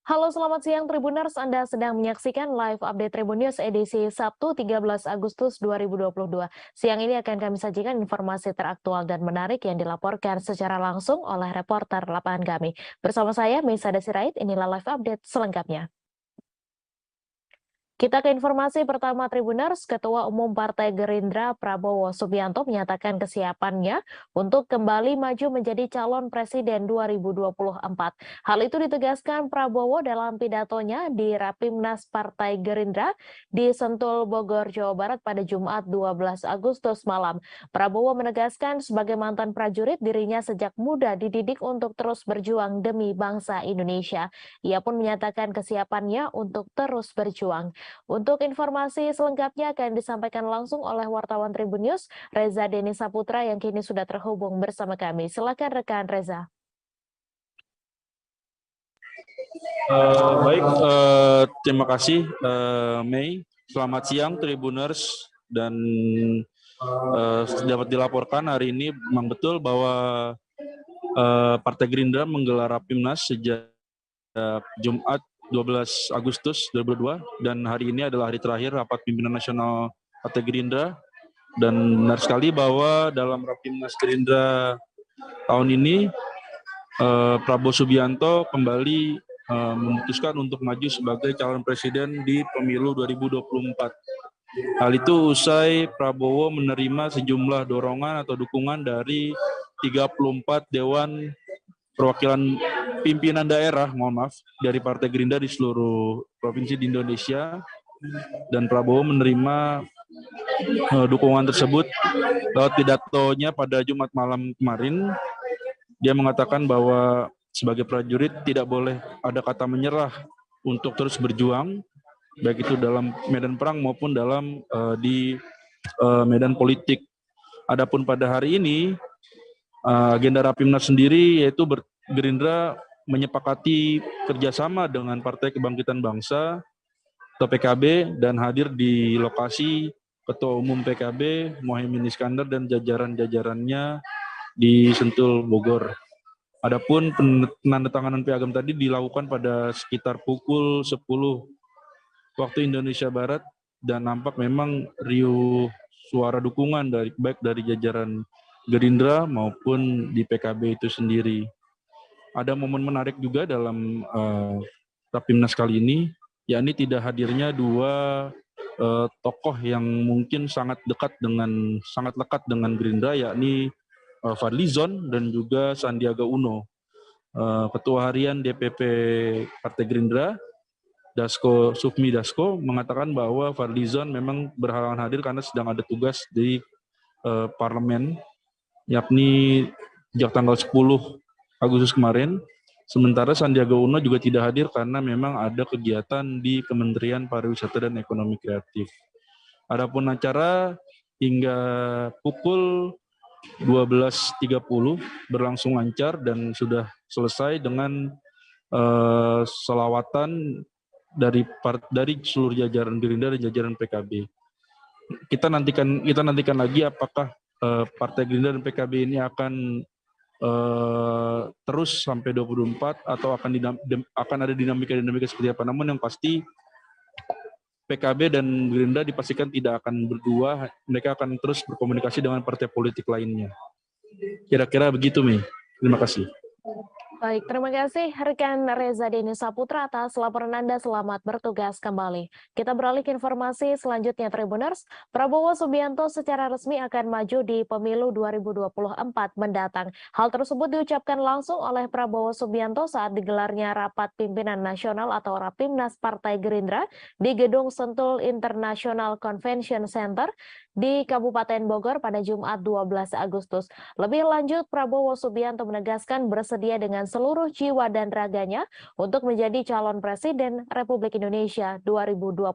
Halo, selamat siang Tribuners. Anda sedang menyaksikan live update Tribun News edisi Sabtu 13 Agustus 2022. Siang ini akan kami sajikan informasi teraktual dan menarik yang dilaporkan secara langsung oleh reporter lapangan kami. Bersama saya, Meisada Sirait, inilah live update selengkapnya. Kita ke informasi pertama Tribuners, Ketua Umum Partai Gerindra Prabowo Subianto menyatakan kesiapannya untuk kembali maju menjadi calon presiden 2024. Hal itu ditegaskan Prabowo dalam pidatonya di Rapimnas Partai Gerindra di Sentul, Bogor, Jawa Barat pada Jumat 12 Agustus malam. Prabowo menegaskan sebagai mantan prajurit dirinya sejak muda dididik untuk terus berjuang demi bangsa Indonesia. Ia pun menyatakan kesiapannya untuk terus berjuang. Untuk informasi selengkapnya akan disampaikan langsung oleh wartawan Tribun News, Reza Deni Saputra yang kini sudah terhubung bersama kami. Silakan rekan Reza. Terima kasih Mei. Selamat siang Tribuners dan dapat dilaporkan hari ini memang betul bahwa Partai Gerindra menggelar Rapimnas sejak Jumat 12 Agustus 2022 dan hari ini adalah hari terakhir rapat pimpinan nasional Partai Gerindra, dan benar sekali bahwa dalam Rapimnas Gerindra tahun ini Prabowo Subianto kembali memutuskan untuk maju sebagai calon presiden di pemilu 2024. Hal itu usai Prabowo menerima sejumlah dorongan atau dukungan dari 34 Dewan Perwakilan Pimpinan Daerah, dari Partai Gerindra di seluruh provinsi di Indonesia, dan Prabowo menerima dukungan tersebut lewat pidatonya pada Jumat malam kemarin. Dia mengatakan bahwa sebagai prajurit tidak boleh ada kata menyerah untuk terus berjuang, baik itu dalam medan perang maupun dalam di medan politik. Adapun pada hari ini agenda Rapimnas sendiri yaitu Gerindra menyepakati kerjasama dengan Partai Kebangkitan Bangsa atau PKB dan hadir di lokasi Ketua Umum PKB Mohaimin Iskandar dan jajaran-jajarannya di Sentul, Bogor. Adapun penandatanganan piagam tadi dilakukan pada sekitar pukul 10 waktu Indonesia Barat, dan nampak memang riuh suara dukungan baik dari jajaran Gerindra maupun di PKB itu sendiri. Ada momen menarik juga dalam Rapimnas kali ini, yakni tidak hadirnya dua tokoh yang mungkin sangat lekat dengan Gerindra, yakni Fadlizon dan juga Sandiaga Uno. Ketua Harian DPP Partai Gerindra, Sufmi Dasko, mengatakan bahwa Fadlizon memang berhalangan hadir karena sedang ada tugas di parlemen, yakni sejak tanggal 10 Agustus kemarin. Sementara Sandiaga Uno juga tidak hadir karena memang ada kegiatan di Kementerian Pariwisata dan Ekonomi Kreatif. Adapun acara hingga pukul 12.30 berlangsung lancar dan sudah selesai dengan selawatan dari seluruh jajaran Gerindra dan jajaran PKB. Kita nantikan lagi apakah Partai Gerindra dan PKB ini akan terus sampai 2024 atau akan ada dinamika seperti apa. Namun yang pasti PKB dan Gerindra dipastikan tidak akan berdua, mereka akan terus berkomunikasi dengan partai politik lainnya. Kira-kira begitu, Mei. Terima kasih. Baik, terima kasih rekan Reza Deni Saputra atas laporan Anda. Selamat bertugas kembali. Kita beralih ke informasi selanjutnya Tribuners. Prabowo Subianto secara resmi akan maju di pemilu 2024 mendatang. Hal tersebut diucapkan langsung oleh Prabowo Subianto saat digelarnya rapat pimpinan nasional atau Rapimnas Partai Gerindra di Gedung Sentul International Convention Center di Kabupaten Bogor pada Jumat 12 Agustus. Lebih lanjut, Prabowo Subianto menegaskan bersedia dengan seluruh jiwa dan raganya untuk menjadi calon presiden Republik Indonesia 2024.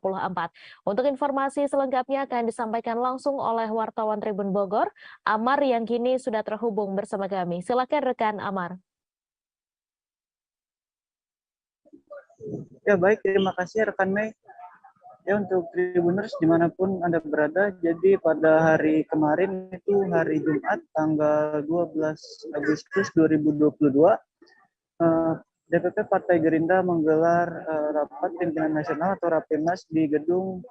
Untuk informasi selengkapnya akan disampaikan langsung oleh wartawan Tribun Bogor, Amar yang kini sudah terhubung bersama kami. Silakan rekan Amar. Ya baik, terima kasih rekan Mei. Ya untuk Tribuners dimanapun Anda berada, jadi pada hari kemarin itu hari Jumat tanggal 12 Agustus 2022, DPP Partai Gerindra menggelar rapat pimpinan nasional atau Rapimnas di gedung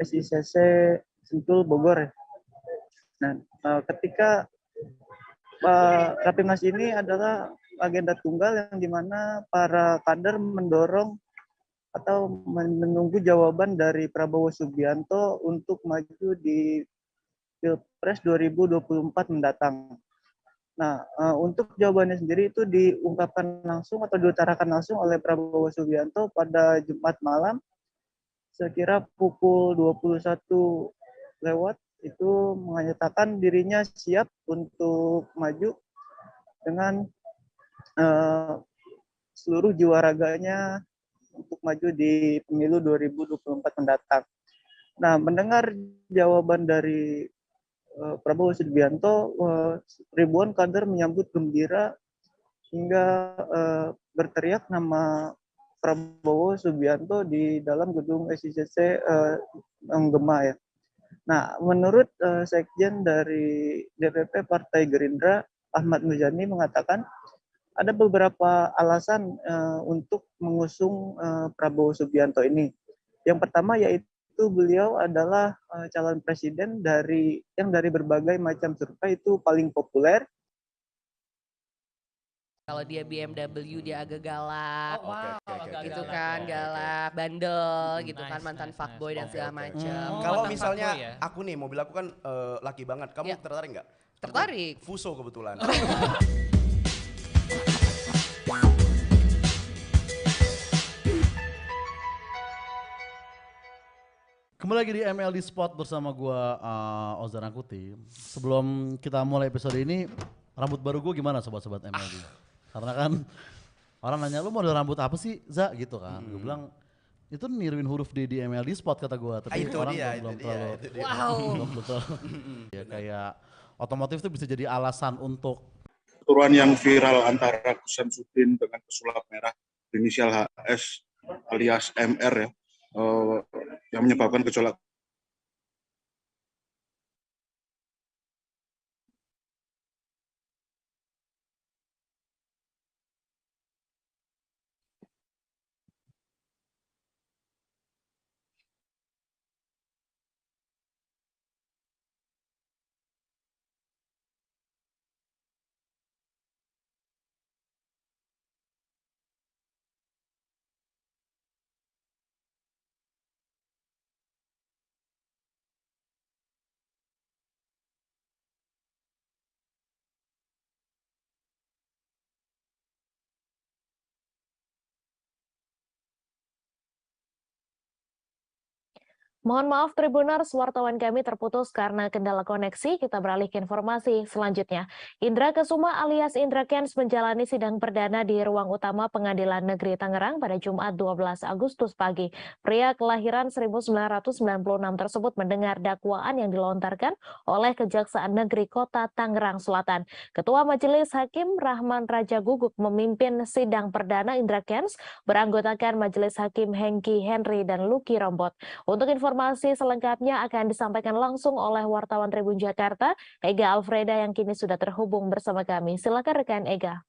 SICC Sentul Bogor. Nah, ketika Rapimnas ini adalah agenda tunggal yang dimana para kader mendorong atau menunggu jawaban dari Prabowo Subianto untuk maju di Pilpres 2024 mendatang. Nah, untuk jawabannya sendiri itu diungkapkan langsung atau diutarakan langsung oleh Prabowo Subianto pada Jumat malam sekira pukul 21 lewat itu menyatakan dirinya siap untuk maju dengan seluruh jiwa raganya untuk maju di pemilu 2024 mendatang. Nah, mendengar jawaban dari Prabowo Subianto, ribuan kader menyambut gembira hingga berteriak nama Prabowo Subianto di dalam gedung SICC Gema ya. Nah, menurut Sekjen dari DPP Partai Gerindra, Ahmad Muzani mengatakan ada beberapa alasan untuk mengusung Prabowo Subianto ini. Yang pertama yaitu beliau adalah calon presiden yang dari berbagai macam survei itu paling populer. Kalau dia BMW dia agak galak, gitu galak. kan, galak, bandel, gitu kan, mantan fuckboy dan segala macam. Kalau misalnya aku nih, mobil aku kan laki banget, kamu tertarik nggak? Tertarik. Fuso kebetulan. Kembali lagi di MLD Spot bersama gua Ozan Angkuti. Sebelum kita mulai episode ini, rambut baru gua gimana sobat-sobat MLD? Karena kan orang nanya lu model rambut apa sih, Za gitu kan. Gua bilang itu niruin huruf D di MLD Spot kata gua, tapi Itu orang dia, belum itu terlalu dia. belum terlalu. Ya kayak otomotif itu bisa jadi alasan untuk Turuan yang viral antara Samsudin dengan pesulap merah inisial HS alias MR ya, yang menyebabkan gejolak. Mohon maaf Tribuners, wartawan kami terputus karena kendala koneksi. Kita beralih ke informasi selanjutnya. Indra Kesuma alias Indra Kents menjalani sidang perdana di ruang utama Pengadilan Negeri Tangerang pada Jumat 12 Agustus pagi. Pria kelahiran 1996 tersebut mendengar dakwaan yang dilontarkan oleh Kejaksaan Negeri Kota Tangerang Selatan. Ketua Majelis Hakim Rahman Raja Guguk memimpin sidang perdana Indra Kents beranggotakan Majelis Hakim Hengki Henry dan Lucky Rombot. Untuk informasi selengkapnya akan disampaikan langsung oleh wartawan Tribun Jakarta, Ega Alfreda yang kini sudah terhubung bersama kami. Silakan rekan Ega.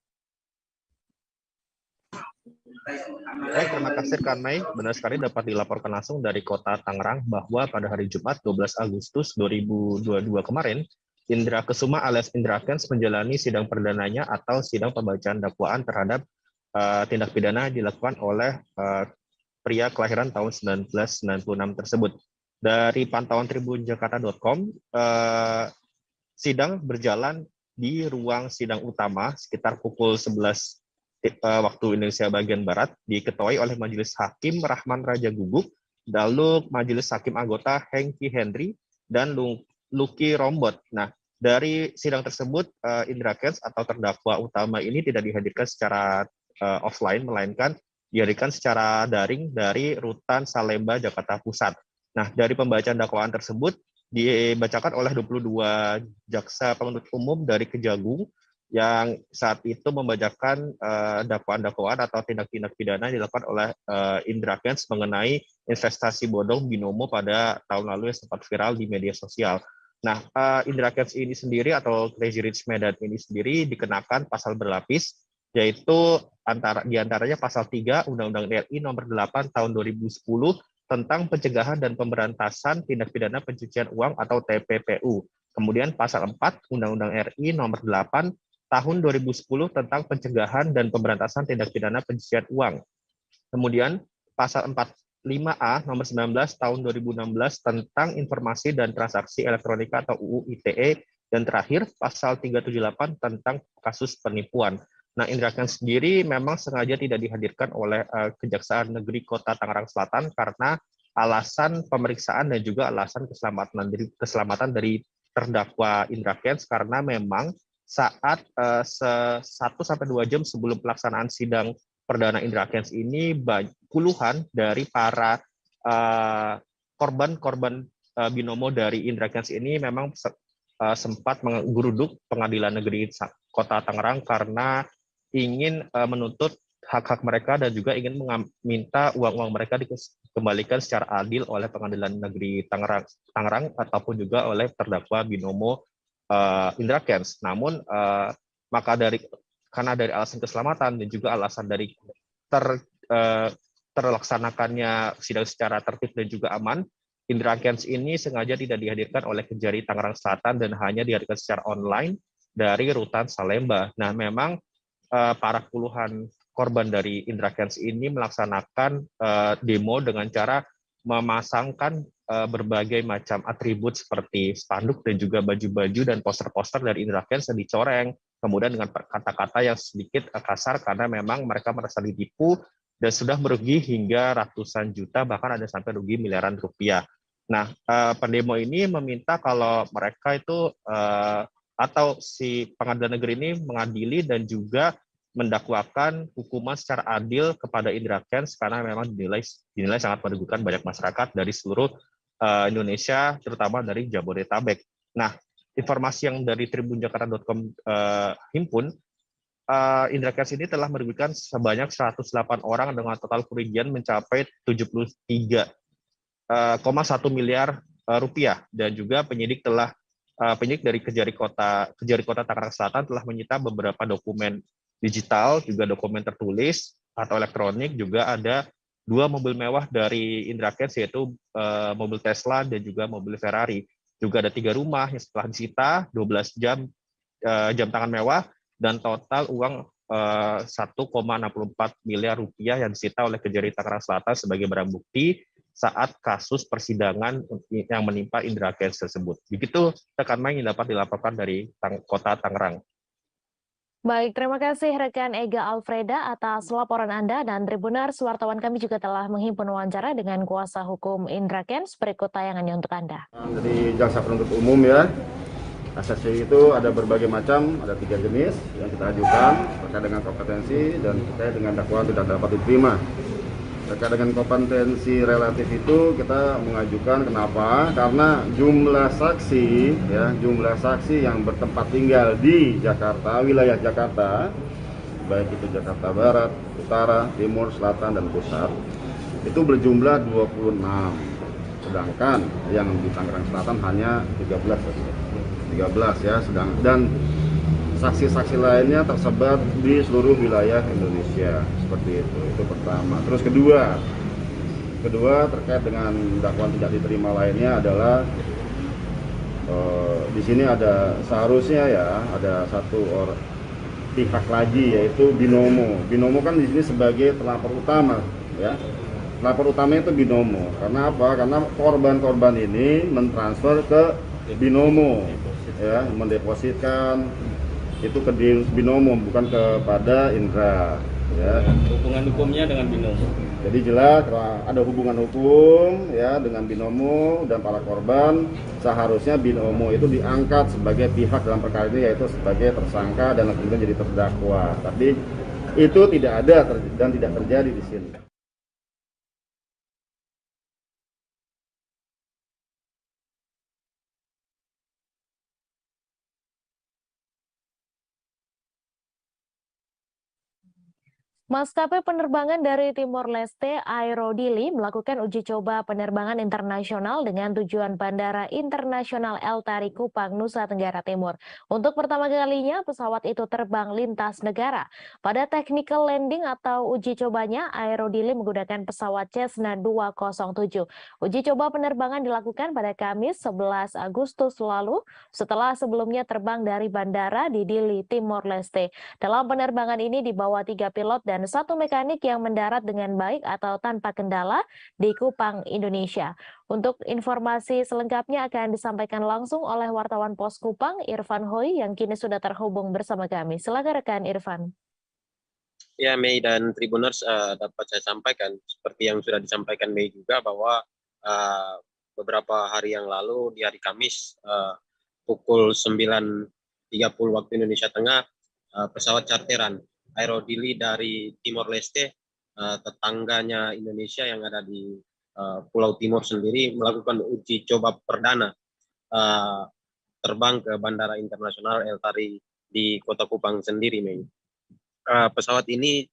Baik, terima kasih rekan Mei. Benar sekali dapat dilaporkan langsung dari Kota Tangerang bahwa pada hari Jumat 12 Agustus 2022 kemarin, Indra Kesuma alias Indra Kents menjalani sidang perdananya atau sidang pembacaan dakwaan terhadap tindak pidana dilakukan oleh pria kelahiran tahun 1996 tersebut. Dari pantauan tribunjakarta.com, sidang berjalan di ruang sidang utama sekitar pukul 11 waktu Indonesia bagian Barat, diketuai oleh Majelis Hakim Rahman Raja Guguk, lalu Majelis Hakim anggota Hengki Henry, dan Lucky Rombot. Nah, dari sidang tersebut, Indra Kents atau terdakwa utama ini tidak dihadirkan secara offline, melainkan dihadirkan secara daring dari Rutan Salemba, Jakarta Pusat. Nah, dari pembacaan dakwaan tersebut dibacakan oleh 22 jaksa penuntut umum dari Kejagung yang saat itu membacakan dakwaan-dakwaan atau tindak-tindak pidana yang dilakukan oleh Indra Kents mengenai investasi bodong binomo pada tahun lalu yang sempat viral di media sosial. Nah, Indra Kents ini sendiri atau Crazy Rich Medan ini sendiri dikenakan pasal berlapis yaitu diantaranya pasal 3 Undang-Undang RI nomor 8 tahun 2010 tentang pencegahan dan pemberantasan tindak pidana pencucian uang atau TPPU. Kemudian pasal 4 Undang-Undang RI nomor 8 tahun 2010 tentang pencegahan dan pemberantasan tindak pidana pencucian uang. Kemudian pasal 45A nomor 19 tahun 2016 tentang informasi dan transaksi elektronika atau UU ITE, dan terakhir pasal 378 tentang kasus penipuan. Nah, Indra Kents sendiri memang sengaja tidak dihadirkan oleh Kejaksaan Negeri Kota Tangerang Selatan karena alasan pemeriksaan dan juga alasan keselamatan dari terdakwa Indra Kents, karena memang saat 1-2 jam sebelum pelaksanaan sidang perdana Indra Kents ini, puluhan dari para korban binomo dari Indra Kents ini memang sempat menggeruduk Pengadilan Negeri Kota Tangerang karena ingin menuntut hak-hak mereka dan juga ingin meminta uang-uang mereka dikembalikan secara adil oleh Pengadilan Negeri Tangerang ataupun juga oleh terdakwa binomo Indra Kents. Namun karena dari alasan keselamatan dan juga alasan dari terlaksanakannya sidang secara tertib dan juga aman, Indra Kents ini sengaja tidak dihadirkan oleh Kejari Tangerang Selatan dan hanya dihadirkan secara online dari Rutan Salemba. Nah, memang para puluhan korban dari Indra Kents ini melaksanakan demo dengan cara memasangkan berbagai macam atribut seperti spanduk dan juga baju-baju dan poster-poster dari Indra Kents yang dicoreng, kemudian dengan kata-kata yang sedikit kasar karena memang mereka merasa ditipu dan sudah merugi hingga ratusan juta, bahkan ada sampai rugi miliaran rupiah. Nah, pendemo ini meminta kalau mereka itu atau si pengadilan negeri ini mengadili dan juga mendakwakan hukuman secara adil kepada Indra Kents karena memang dinilai sangat merugikan banyak masyarakat dari seluruh Indonesia, terutama dari Jabodetabek. Nah, informasi yang dari tribunjakarta.com himpun, Indra Kents ini telah merugikan sebanyak 108 orang dengan total kerugian mencapai 73,1 miliar rupiah, dan juga penyidik dari Kejari Kota Tangerang Selatan telah menyita beberapa dokumen digital, juga dokumen tertulis atau elektronik, juga ada 2 mobil mewah dari Indra Kents, yaitu mobil Tesla dan juga mobil Ferrari. Juga ada 3 rumah yang setelah disita, 12 jam tangan mewah, dan total uang 1,64 miliar rupiah yang disita oleh Kejari Tangerang Selatan sebagai barang bukti saat kasus persidangan yang menimpa Indra Kents tersebut. Begitu rekan main yang dapat dilaporkan dari Kota Tangerang. Baik, terima kasih rekan Ega Alfreda atas laporan Anda, dan Tribuners, wartawan kami juga telah menghimpun wawancara dengan kuasa hukum Indra Kents. Berikut tayangannya untuk Anda. Dari jaksa penuntut umum ya, kasasi itu ada berbagai macam, ada 3 jenis yang kita ajukan terkait dengan kompetensi dan terkait dengan dakwaan tidak dapat diterima. Terkait dengan kompetensi relatif itu kita mengajukan, kenapa? Karena jumlah saksi yang bertempat tinggal di Jakarta, wilayah Jakarta, baik itu Jakarta Barat, Utara, Timur, Selatan, dan Pusat, itu berjumlah 26. Sedangkan yang di Tangerang Selatan hanya 13 ya, dan saksi-saksi lainnya tersebar di seluruh wilayah Indonesia, seperti itu pertama. Terus kedua terkait dengan dakwaan tidak diterima lainnya adalah di sini ada seharusnya ya ada satu pihak lagi, yaitu binomo. Binomo kan di sini sebagai pelapor utama ya. Pelapor utamanya itu binomo. Karena apa? Karena korban-korban ini mentransfer ke binomo ya, mendepositkan itu ke binomo, bukan kepada Indra ya. Hubungan hukumnya dengan binomo. Jadi jelas ada hubungan hukum ya dengan binomo dan para korban. Seharusnya binomo itu diangkat sebagai pihak dalam perkara ini, yaitu sebagai tersangka dan kemudian jadi terdakwa. Tapi itu tidak ada dan tidak terjadi di sini. Maskapai penerbangan dari Timor Leste Aerodili melakukan uji coba penerbangan internasional dengan tujuan Bandara Internasional El Tari Kupang, Nusa Tenggara Timur. Untuk pertama kalinya, pesawat itu terbang lintas negara. Pada technical landing atau uji cobanya, Aerodili menggunakan pesawat Cessna 207. Uji coba penerbangan dilakukan pada Kamis 11 Agustus lalu, setelah sebelumnya terbang dari bandara di Dili, Timor Leste. Dalam penerbangan ini dibawa 3 pilot dan 1 mekanik yang mendarat dengan baik atau tanpa kendala di Kupang, Indonesia. Untuk informasi selengkapnya akan disampaikan langsung oleh wartawan Pos Kupang, Irfan Hoi, yang kini sudah terhubung bersama kami. Silakan rekan Irfan. Ya, Mei dan Tribuners, dapat saya sampaikan, seperti yang sudah disampaikan Mei juga, bahwa beberapa hari yang lalu di hari Kamis, pukul 9.30 waktu Indonesia Tengah, pesawat charteran Aerodili dari Timor Leste, tetangganya Indonesia yang ada di Pulau Timor sendiri, melakukan uji coba perdana terbang ke Bandara Internasional El Tari di Kota Kupang sendiri, Mei. Pesawat ini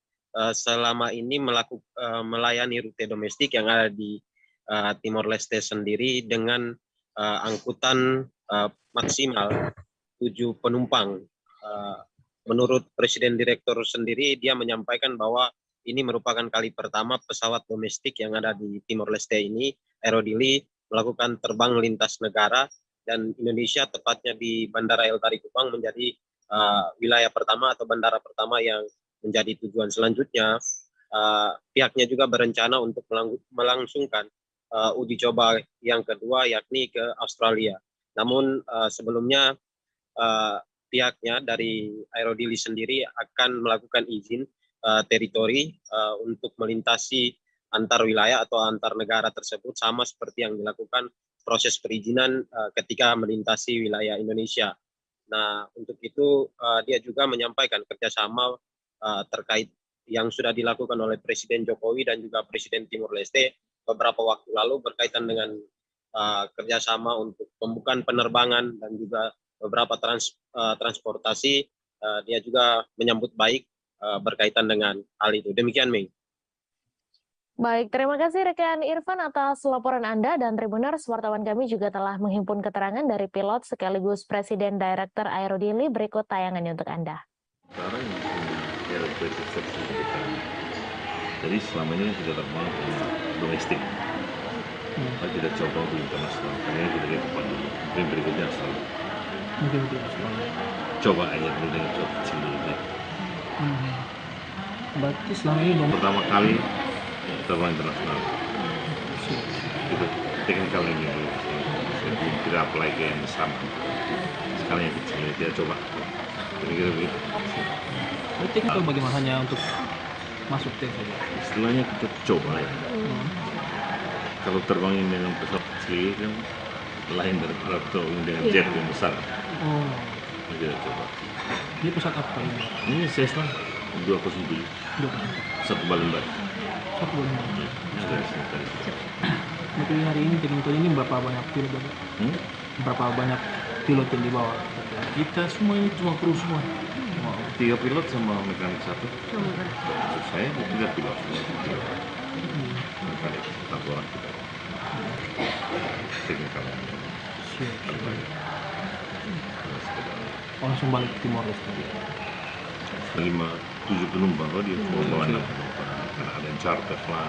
selama ini melayani rute domestik yang ada di Timor Leste sendiri dengan angkutan maksimal 7 penumpang. Menurut Presiden Direktur sendiri, dia menyampaikan bahwa ini merupakan kali pertama pesawat domestik yang ada di Timor Leste ini, Aerodili, melakukan terbang lintas negara, dan Indonesia, tepatnya di Bandara El Tari Kupang, menjadi wilayah pertama atau bandara pertama yang menjadi tujuan selanjutnya. Pihaknya juga berencana untuk melangsungkan uji coba yang kedua, yakni ke Australia. Namun sebelumnya pihaknya dari Aerodili sendiri akan melakukan izin teritori untuk melintasi antar wilayah atau antar negara tersebut, sama seperti yang dilakukan proses perizinan ketika melintasi wilayah Indonesia. Nah, untuk itu dia juga menyampaikan kerjasama terkait yang sudah dilakukan oleh Presiden Jokowi dan juga Presiden Timor Leste beberapa waktu lalu berkaitan dengan kerjasama untuk pembukaan penerbangan dan juga beberapa transportasi. Dia juga menyambut baik berkaitan dengan hal itu. Demikian, Mei. Baik, terima kasih rekan Irfan atas laporan Anda, dan Tribuners, wartawan kami juga telah menghimpun keterangan dari pilot sekaligus Presiden Direktur Aerodili. Berikut tayangannya untuk Anda. Sekarang sertifikat. Jadi selama ini kita terbang domestik. Kita tidak coba untuk internasional. Karena kita lihat dulu. Mungkin berikutnya selalu. Coba aja dulu dengan coba kecil dulu. Berarti selama ini pertama kali terbang internasional. Itu teknikal ini dulu. Tidak apply ke yang besar. Sekarang yang kecil ini kita coba. Kira-kira begitu. Berarti itu bagaimana, hanya untuk masuk tes saja? Istilahnya kita coba ya. Kalau terbangin dengan pesawat kecil kan lain daripada terbang dengan jet yang besar. Kita coba. Ini pesawat apa ini? Ini Cessna 207. Satu Balembar. Tapi hari ini teknikal ini berapa banyak pilot? Berapa banyak pilot yang dibawa? Kita semua ini cuma kru semua. 3 pilot sama mekanik 1. Maksud saya 3 pilot semua. Mekanik 1 orang kita. Teknikal. Langsung balik ke Timor Leste. 5-7 penumpang kok dia bawa 6 penumpang. Karena ada yang charter lah.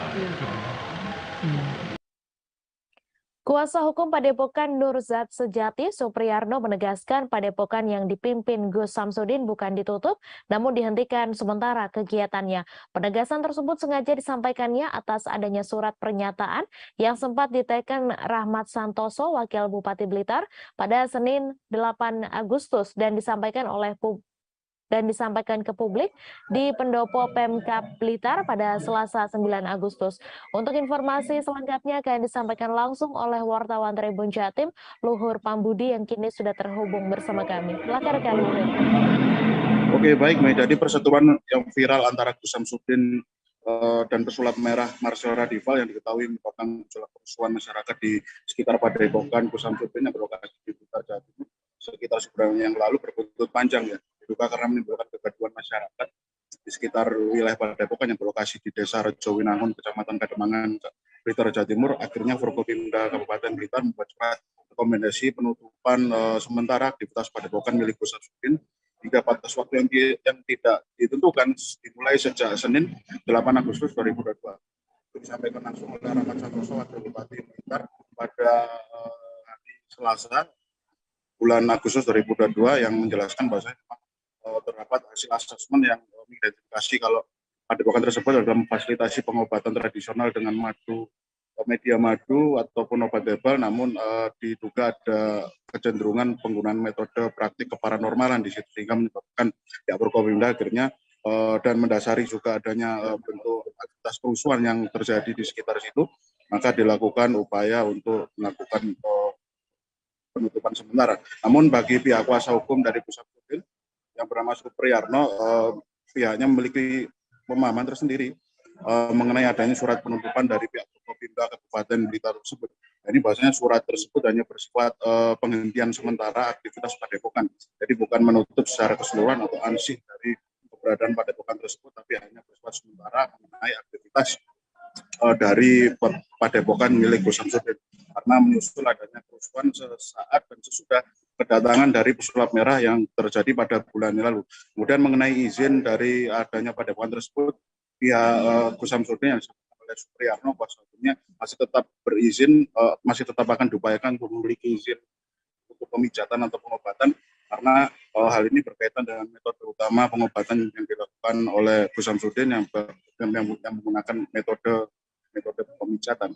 Kuasa hukum Padepokan Nurzat Sejati, Supriyarno, menegaskan Padepokan yang dipimpin Gus Samsudin bukan ditutup, namun dihentikan sementara kegiatannya. Penegasan tersebut sengaja disampaikannya atas adanya surat pernyataan yang sempat diteken Rahmat Santoso, Wakil Bupati Blitar, pada Senin 8 Agustus dan disampaikan ke publik di Pendopo Pemkab Blitar pada Selasa 9 Agustus. Untuk informasi selengkapnya akan disampaikan langsung oleh wartawan Tribun Jatim, Luhur Pambudi, yang kini sudah terhubung bersama kami. Silakan rekan Luhur. Oke, baik, Mei. Jadi perseteruan yang viral antara Gus Samsudin dan pesulap merah Marcel Radival yang diketahui merupakan gejolak kerusuhan masyarakat di sekitar Padepokan Gus Samsudin yang berlokasi di Blitar, Jawa Timur sekitar sebulan yang lalu berbuntut panjang ya. Diduga karena menimbulkan kegaduhan masyarakat di sekitar wilayah Padepokan yang berlokasi di Desa Rejo Winangun, Kecamatan Kademangan, Blitar, Jawa Timur. Akhirnya Forkopimda Kabupaten Blitar membuat surat rekomendasi penutupan sementara aktivitas Padepokan milik Gus Samsudin hingga batas waktu yang tidak ditentukan dimulai sejak Senin 8 Agustus 2022. Itu disampaikan langsung oleh Rahmat Santoso, Wakil Bupati Blitar pada hari Selasa bulan Agustus 2022 yang menjelaskan bahwa terdapat hasil asesmen yang mengidentifikasi kalau Padepokan tersebut adalah memfasilitasi pengobatan tradisional dengan madu, media madu ataupun obat herbal, namun diduga ada kecenderungan penggunaan metode praktik keparanormalan di situ sehingga menyebabkan pihak Forkopimda akhirnya dan mendasari juga adanya bentuk aktivitas kerusuhan yang terjadi di sekitar situ, maka dilakukan upaya untuk melakukan penutupan sementara. Namun bagi pihak kuasa hukum dari Gus Samsudin yang bernama Supriyarno, pihaknya memiliki pemahaman tersendiri mengenai adanya surat penutupan dari pihak Forkopimda Kabupaten Blitar tersebut. Jadi bahwasanya surat tersebut hanya bersifat penghentian sementara aktivitas Padepokan. Jadi bukan menutup secara keseluruhan atau ansih dari keberadaan Padepokan tersebut, tapi hanya bersifat sementara mengenai aktivitas dari Padepokan milik Gus Samsudin. Karena menyusul adanya kerusuhan sesaat dan sesudah kedatangan dari pesulap merah yang terjadi pada bulan lalu. Kemudian mengenai izin dari adanya Padepokan tersebut, pihak Gus Samsudin yang disampaikan oleh Supriyarno kuasa hukumnya masih tetap berizin, masih tetap akan diupayakan untuk memiliki izin untuk pemijatan atau pengobatan, karena hal ini berkaitan dengan metode utama pengobatan yang dilakukan oleh Gus Samsudin yang menggunakan metode pemijatan.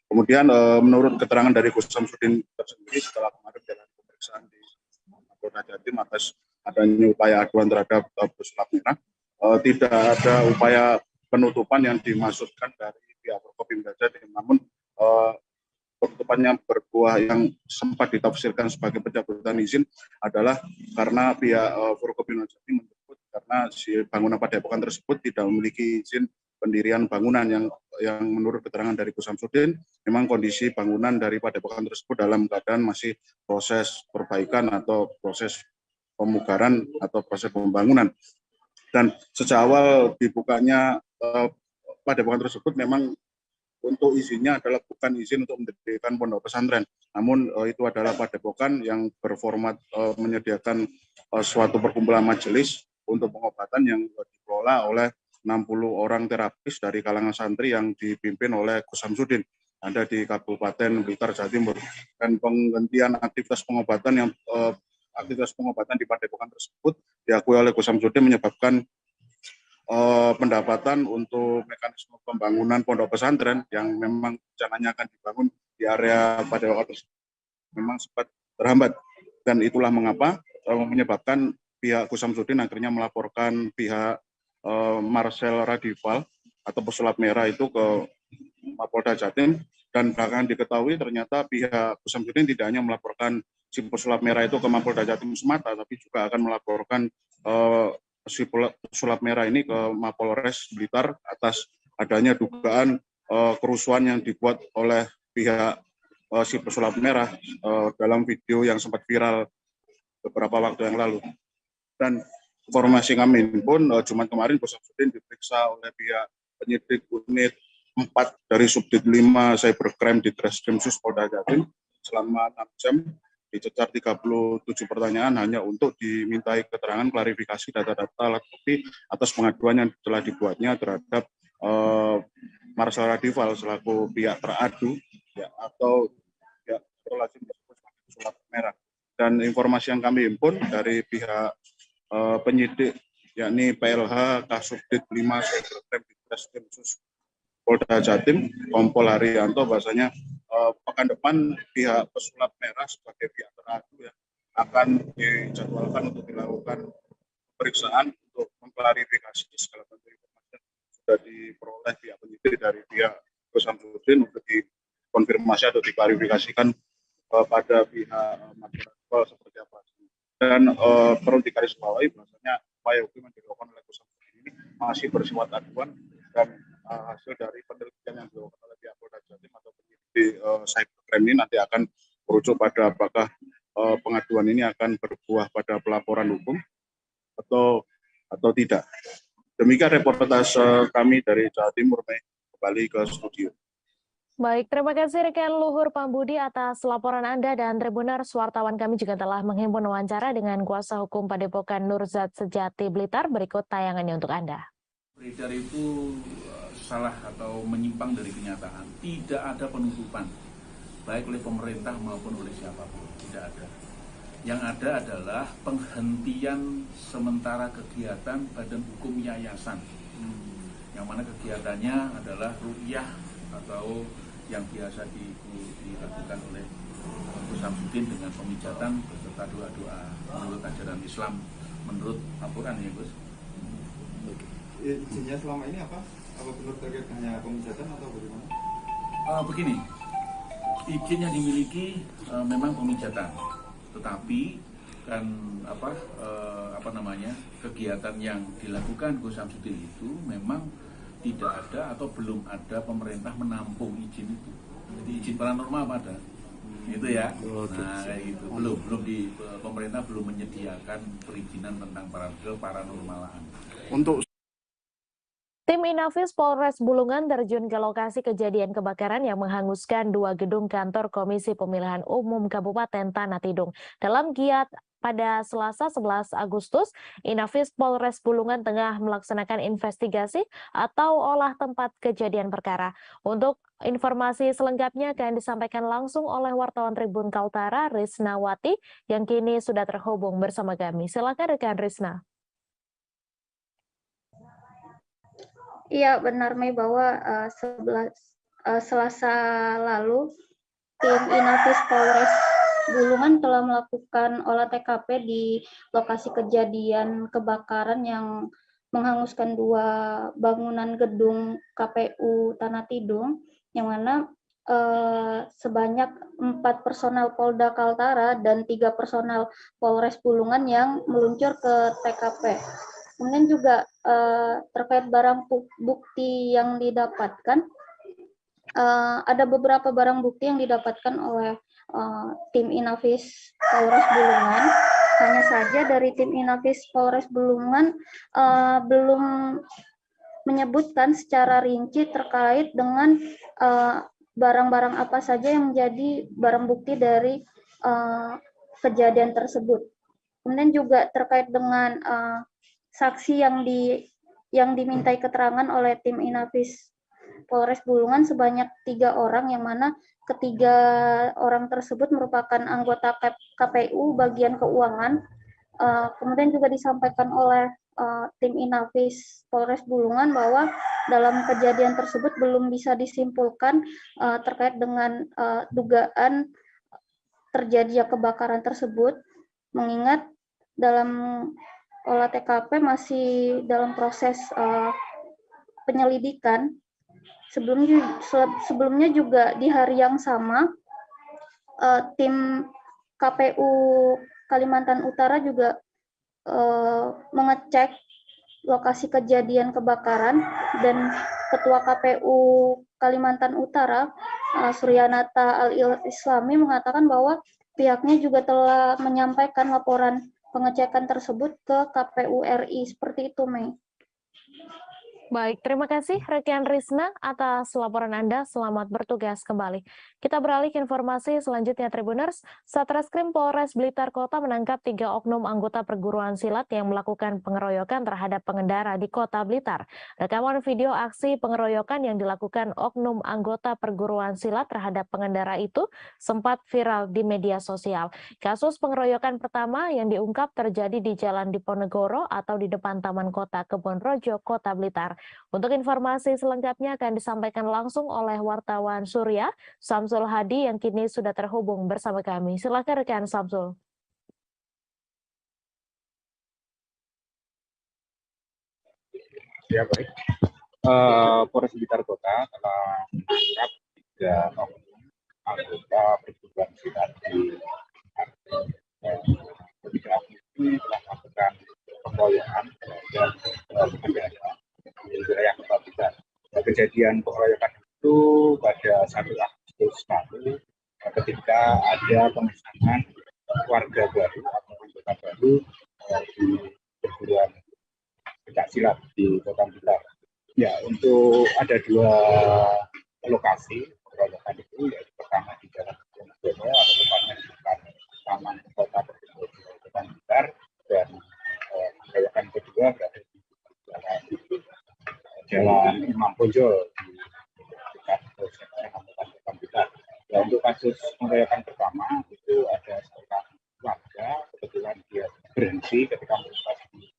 Kemudian menurut keterangan dari Gus Samsudin tersendiri setelah kemarin jalan pemeriksaan di Polda Jatim atas adanya upaya aduan terhadap pesulap merah, tidak ada upaya penutupan yang dimaksudkan dari pihak Forkopimda Jatim, namun penutupan yang berbuah yang sempat ditafsirkan sebagai pencabutan izin adalah karena pihak Forkopimda Jatim menyebut karena si bangunan Padepokan tersebut tidak memiliki izin pendirian bangunan yang menurut keterangan dari Gus Samsudin memang kondisi bangunan dari Padepokan tersebut dalam keadaan masih proses perbaikan atau proses pemugaran atau proses pembangunan. Dan sejak awal dibukanya Padepokan tersebut memang untuk izinnya adalah bukan izin untuk mendirikan pondok pesantren, namun itu adalah Padepokan yang berformat menyediakan suatu perkumpulan majelis untuk pengobatan yang dikelola oleh 60 orang terapis dari kalangan santri yang dipimpin oleh Gus Samsudin, ada di Kabupaten Blitar, Jawa Timur. Dan penghentian aktivitas pengobatan di Padepokan tersebut diakui oleh Gus Samsudin menyebabkan pendapatan untuk mekanisme pembangunan pondok pesantren yang memang rencananya akan dibangun di area Padepokan memang sempat terhambat, dan itulah mengapa menyebabkan pihak Gus Samsudin akhirnya melaporkan pihak Marcel Radival atau pesulap merah itu ke Mapolda Jatim, dan belakangan diketahui ternyata pihak Gus Samsudin tidak hanya melaporkan si pesulap merah itu ke Mapolda Jatim semata, tapi juga akan melaporkan si pesulap merah ini ke Mapolres Blitar atas adanya dugaan kerusuhan yang dibuat oleh pihak si pesulap merah dalam video yang sempat viral beberapa waktu yang lalu. Dan informasi kami pun Jumat kemarin Gus Samsudin diperiksa oleh pihak penyidik unit 4 dari Subdit 5 Cybercrime di Treskrimsus Polda Jatim selama 6 jam, dicecar 37 pertanyaan hanya untuk dimintai keterangan klarifikasi data-data alat bukti atas pengaduan yang telah dibuatnya terhadap Marcel Radival selaku pihak teradu ya, atau pihak lazim disebut sebagai pesulap merah. Dan informasi yang kami himpun dari pihak penyidik yakni PLH Kasubdit 5 Cybercrime di Treskrimsus Polda Jatim Kompol Haryanto bahwasanya pekan depan pihak pesulap merah sebagai pihak teradu ya akan dijadwalkan untuk dilakukan pemeriksaan untuk mengklarifikasi segala bentuk informasi yang sudah diperoleh pihak penyidik dari pihak Gus Samsudin untuk dikonfirmasi atau diklarifikasikan pada pihak masyarakat seperti apa. Dan perlu digarisbawahi bahwasanya upaya hukum yang dilakukan oleh Gus Samsudin ini masih bersifat aduan, dan hasil dari penelitian yang dilakukan oleh pihak Polda Jatim atau penyidik cybercrime ini nanti akan merujuk pada apakah pengaduan ini akan berbuah pada pelaporan hukum atau tidak. Demikian reportase kami dari Jawa Timur, Mei. Kembali ke studio. Baik, terima kasih rekan Luhur Pambudi atas laporan Anda, dan Tribuners, wartawan kami juga telah menghimpun wawancara dengan kuasa hukum Padepokan Nurzat Sejati Blitar. Berikut tayangannya untuk Anda. Beredar itu salah atau menyimpang dari kenyataan. Tidak ada penutupan, baik oleh pemerintah maupun oleh siapapun. Tidak ada. Yang ada adalah penghentian sementara kegiatan Badan Hukum Yayasan. Yang mana kegiatannya adalah ruqyah atau yang biasa dilakukan oleh Gus Samsudin dengan pemijatan beserta doa-doa menurut ajaran Islam, menurut Al-Quran, ya Gus. Izinnya selama ini apa? Apa benar terkait hanya pemijatan atau bagaimana? Begini, izin yang dimiliki memang pemijatan, tetapi kan kegiatan yang dilakukan Gus Samsudin itu memang tidak ada atau belum ada pemerintah menampung izin itu. Jadi izin paranormal apa ada? Itu ya. Nah, kayak gitu. Belum pemerintah belum menyediakan perizinan tentang paranormalan. Untuk Tim Inafis Polres Bulungan terjun ke lokasi kejadian kebakaran yang menghanguskan 2 gedung kantor Komisi Pemilihan Umum Kabupaten Tanah Tidung. Dalam giat pada Selasa 11 Agustus, Inafis Polres Bulungan tengah melaksanakan investigasi atau olah tempat kejadian perkara. Untuk informasi selengkapnya akan disampaikan langsung oleh wartawan Tribun Kaltara, Risnawati, yang kini sudah terhubung bersama kami. Silakan rekan Risna. Iya, benar Mei, bahwa Selasa lalu tim Inafis Polres Bulungan telah melakukan olah TKP di lokasi kejadian kebakaran yang menghanguskan 2 bangunan gedung KPU Tanah Tidung, yang mana sebanyak 4 personel Polda Kaltara dan 3 personel Polres Bulungan yang meluncur ke TKP. Kemudian juga terkait barang bukti yang didapatkan, ada beberapa barang bukti yang didapatkan oleh tim Inafis Polres Bulungan. Hanya saja dari tim Inafis Polres Bulungan belum menyebutkan secara rinci terkait dengan barang-barang apa saja yang menjadi barang bukti dari kejadian tersebut. Kemudian juga terkait dengan saksi yang dimintai keterangan oleh tim Inafis Polres Bulungan sebanyak 3 orang, yang mana ketiga orang tersebut merupakan anggota KPU bagian keuangan. Kemudian juga disampaikan oleh tim Inafis Polres Bulungan bahwa dalam kejadian tersebut belum bisa disimpulkan terkait dengan dugaan terjadinya kebakaran tersebut, mengingat dalam olah TKP masih dalam proses penyelidikan. Sebelumnya juga di hari yang sama, tim KPU Kalimantan Utara juga mengecek lokasi kejadian kebakaran, dan Ketua KPU Kalimantan Utara, Suryanata Al-Islami, mengatakan bahwa pihaknya juga telah menyampaikan laporan pengecekan tersebut ke KPU RI. Seperti itu, Mei. Baik, terima kasih rekan Risna atas laporan Anda. Selamat bertugas kembali. Kita beralih ke informasi selanjutnya, Tribuners. Satreskrim Polres Blitar Kota menangkap 3 oknum anggota perguruan silat yang melakukan pengeroyokan terhadap pengendara di Kota Blitar. Rekaman video aksi pengeroyokan yang dilakukan oknum anggota perguruan silat terhadap pengendara itu sempat viral di media sosial. Kasus pengeroyokan pertama yang diungkap terjadi di Jalan Diponegoro atau di depan Taman Kota Kebonrojo, Kota Blitar. Untuk informasi selengkapnya akan disampaikan langsung oleh wartawan Surya, Samsul Hadi, yang kini sudah terhubung bersama kami. Silakan rekan Samsul. Ya, baik. Polres Blitar Kota telah menangkap 3 oknum anggota perguruan silat di ketiga oknum ini telah melakukan pengeroyokan dan pengendara di wilayah Kota Blitar. Kejadian pengeroyokan itu pada 1 Agustus lalu ketika ada pemisahan warga baru atau anggota baru di perguruan Pencak silat di Kota Blitar. Ya, untuk ada 2 lokasi pengeroyokan itu, yaitu pertama di Jalan Diponegoro atau tepatnya di depan Taman Kota Kota Blitar, dan pengeroyokan kedua berada di Jalan Imam Bonjol di dekat Kabupaten Kota Blitar. Ya, untuk kasus pengeroyokan pertama itu ada seorang warga, kebetulan dia berhenti ketika melintasi di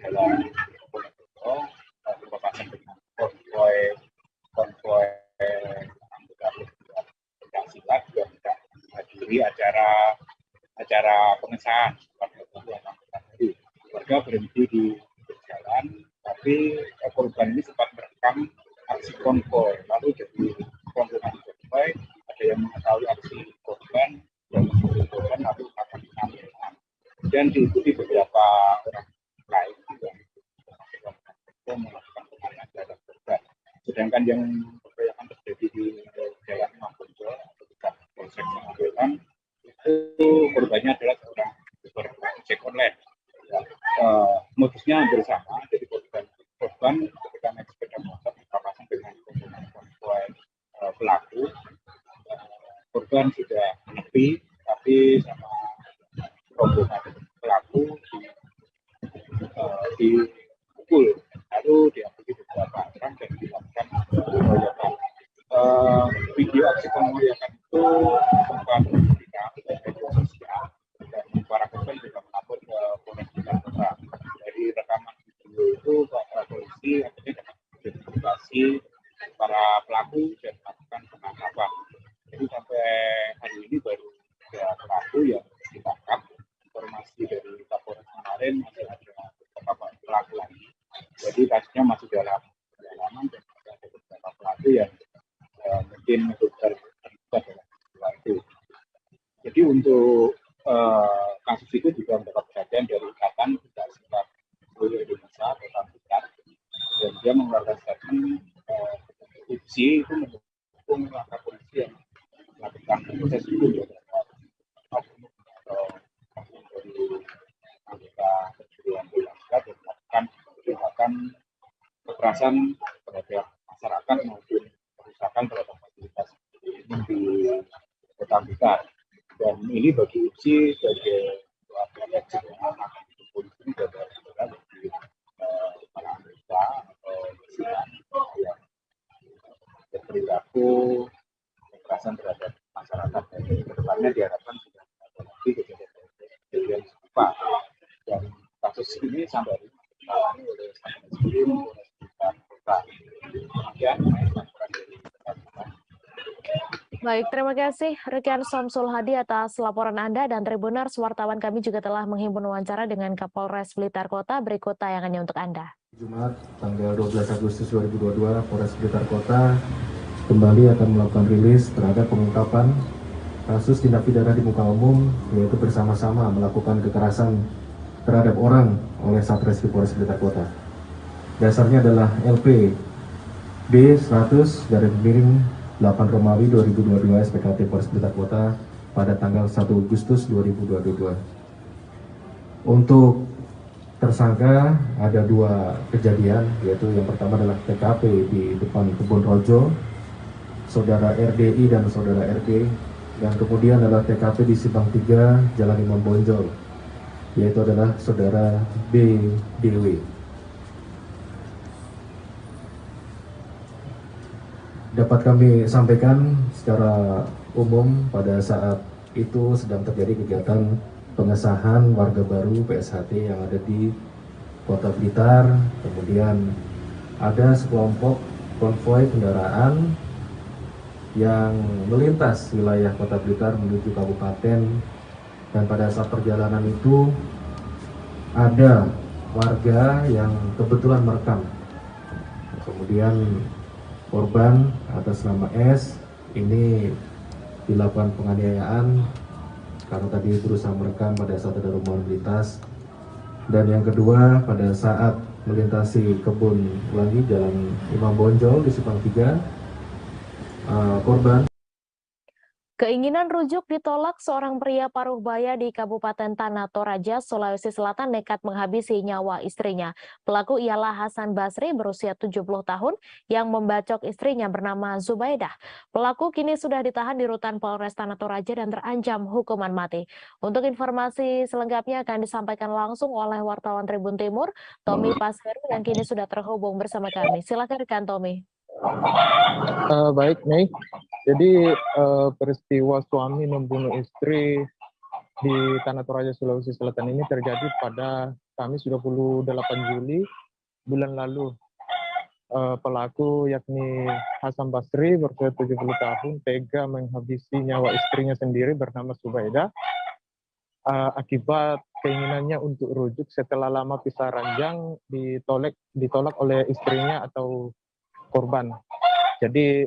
Jalan Diponegoro berpapasan dengan konvoy anggota pencaksilat yang tidak menghadiri acara pengesahan warga berhenti di jalan, tapi korban ini sempat merekam aksi konvoy, lalu jadi rombongan konvoy ada yang mengetahui aksi korban dan korban lalu akan pengambilan dan diikuti beberapa orang lain juga melakukan pengalihan terhadap korban. Sedangkan yang pengeroyokan terjadi di Jalan Imam Bonjol atau dekat Polsek Pengambilan itu korbannya adalah seorang ojek online. Ya, modusnya hampir sama, jadi korban ketika naik sepeda motor berpapasan dengan konvoy pelaku, korban sudah menepi, tapi sama rombongan pelaku dipukul, lalu diambil beberapa orang dan dilakukan pengeroyokan. Video aksi pengeroyokan itu sempat viral di media sosial dan para korban juga melapor ke Polres Blitar Kota. Dari rekaman video itu polisi akhirnya dapat identifikasi para pelaku dan melakukan penangkapan. Jadi sampai hari ini baru ada pelaku yang ditangkap. Informasi dari Kapolres kemarin masih ada beberapa pelaku lagi. Jadi kasusnya masih dalam pendalaman dan masih ada beberapa pelaku yang mungkin terlibat dalam peristiwa itu. Jadi untuk kasus itu juga mendapat perhatian dari Ikatan Pencaksilat seluruh Indonesia Kota Blitar, dan dia mengeluarkan statement IPSI itu mendukung langkah polisi yang melakukan proses hukum dari anggota perjuangan Blitar dan melakukan tindakan kekerasan terhadap masyarakat maupun perusakan terhadap fasilitas di Kota Blitar. Dan ini bagi IPSI sebagai wajib anak polisi ini adalah bagi para anggota atau yang berperilaku kekerasan terhadap masyarakat, dan kedepannya diharapkan sudah ada lagi kejadian serupa. Dan kasus ini sampai hari ini ditangani oleh Satreskrim Polres Blitar Kota. Demikian laporan dari Baik, terima kasih rekan Samsul Hadi atas laporan Anda, dan Tribuners, wartawan kami juga telah menghimpun wawancara dengan Kapolres Blitar Kota. Berikut tayangannya untuk Anda. Jumat, tanggal 12 Agustus 2022, Polres Blitar Kota kembali akan melakukan rilis terhadap pengungkapan kasus tindak pidana di muka umum, yaitu bersama-sama melakukan kekerasan terhadap orang oleh Satreskrim Polres Blitar Kota. Dasarnya adalah LP B100/8 Romawi 2022 SPKT Polres Blitar Kota pada tanggal 1 Agustus 2022. Untuk tersangka ada 2 kejadian, yaitu yang pertama adalah TKP di depan Kebun Rojo, saudara RDI dan saudara RD, yang kemudian adalah TKP di Simpang 3 Jalan Imam Bonjol, yaitu adalah saudara BDW. Dapat kami sampaikan secara umum pada saat itu sedang terjadi kegiatan pengesahan warga baru PSHT yang ada di Kota Blitar. Kemudian ada sekelompok konvoi kendaraan yang melintas wilayah Kota Blitar menuju kabupaten, dan pada saat perjalanan itu ada warga yang kebetulan merekam. Kemudian korban atas nama S ini dilakukan penganiayaan karena tadi berusaha merekam pada saat ada rombongan melintas. Dan yang kedua, pada saat melintasi kebun lagi Jalan Imam Bonjol di Simpang 3, korban Keinginan rujuk ditolak seorang pria paruh baya di Kabupaten Tanah Toraja, Sulawesi Selatan nekat menghabisi nyawa istrinya. Pelaku ialah Hasan Basri berusia 70 tahun yang membacok istrinya bernama Zubaidah. Pelaku kini sudah ditahan di rutan Polres Tanah Toraja dan terancam hukuman mati. Untuk informasi selengkapnya akan disampaikan langsung oleh wartawan Tribun Timur, Tommy Pasheru yang kini sudah terhubung bersama kami. Silakan rekan Tommy. Baik, Mei. Jadi peristiwa suami membunuh istri di Tanah Toraja, Sulawesi Selatan ini terjadi pada Kamis 28 Juli bulan lalu. Pelaku yakni Hasan Basri berusia 70 tahun tega menghabisi nyawa istrinya sendiri bernama Subaidah akibat keinginannya untuk rujuk setelah lama pisah ranjang ditolak oleh istrinya atau korban. Jadi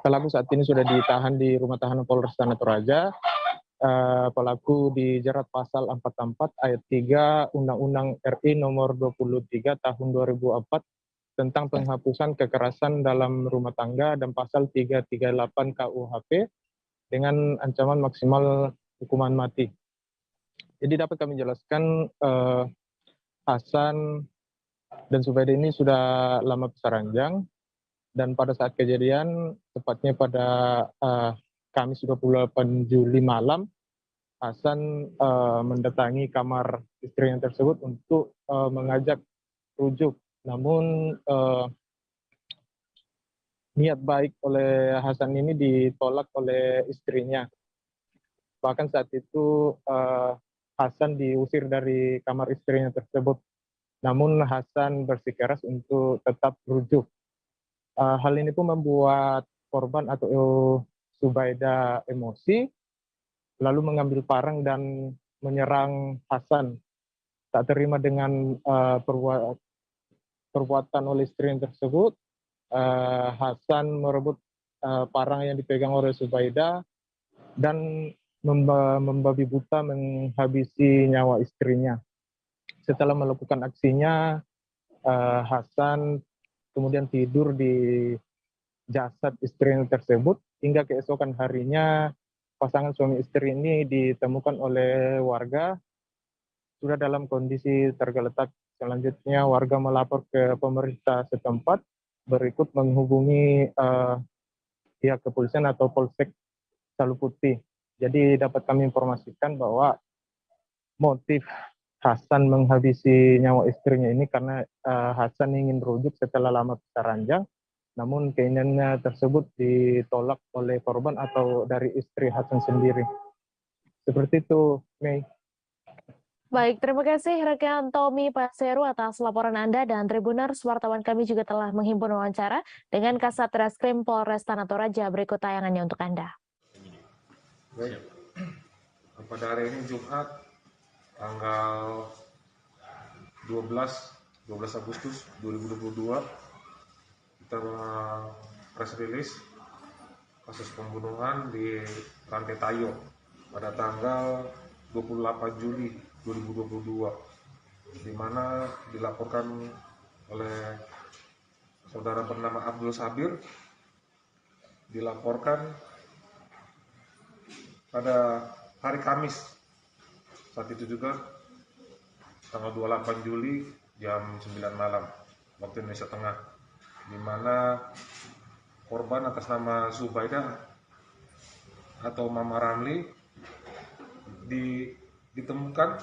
pelaku saat ini sudah ditahan di rumah tahanan Polres Tanah Toraja. Pelaku dijerat pasal 44 ayat 3 Undang-Undang RI nomor 23 tahun 2004 tentang penghapusan kekerasan dalam rumah tangga dan pasal 338 KUHP dengan ancaman maksimal hukuman mati. Jadi dapat kami jelaskan Hasan dan Subaidah ini sudah lama pisah ranjang. Dan pada saat kejadian, tepatnya pada Kamis 28 Juli malam, Hasan mendatangi kamar istrinya tersebut untuk mengajak rujuk. Namun niat baik oleh Hasan ini ditolak oleh istrinya. Bahkan saat itu Hasan diusir dari kamar istrinya tersebut. Namun Hasan bersikeras untuk tetap rujuk. Hal ini pun membuat korban atau Subaidah emosi, lalu mengambil parang dan menyerang Hasan. Tak terima dengan perbuatan oleh istri tersebut, Hasan merebut parang yang dipegang oleh Subaidah dan membabi buta menghabisi nyawa istrinya. Setelah melakukan aksinya, Hasan kemudian tidur di jasad istri tersebut hingga keesokan harinya pasangan suami istri ini ditemukan oleh warga sudah dalam kondisi tergeletak. Selanjutnya warga melapor ke pemerintah setempat berikut menghubungi pihak kepolisian atau Polsek Saluputih. Jadi dapat kami informasikan bahwa motif Hasan menghabisi nyawa istrinya ini karena Hasan ingin rujuk setelah lama pisah ranjang, namun keinginannya tersebut ditolak oleh korban atau dari istri Hasan sendiri. Seperti itu, Mei. Baik, terima kasih rekan Tommy Pasheru atas laporan Anda dan Tribuners. Wartawan kami juga telah menghimpun wawancara dengan Kasat Reskrim Polres Tanah Toraja. Berikut tayangannya untuk Anda. Baik, pada hari ini Jumat tanggal 12 Agustus 2022 kita press release kasus pembunuhan di Rantai Tayo pada tanggal 28 Juli 2022 di mana dilaporkan oleh saudara bernama Abdul Sabir, dilaporkan pada hari Kamis. Saat itu juga tanggal 28 Juli jam 9 malam waktu Indonesia Tengah, di mana korban atas nama Subaidah atau Mama Ramli ditemukan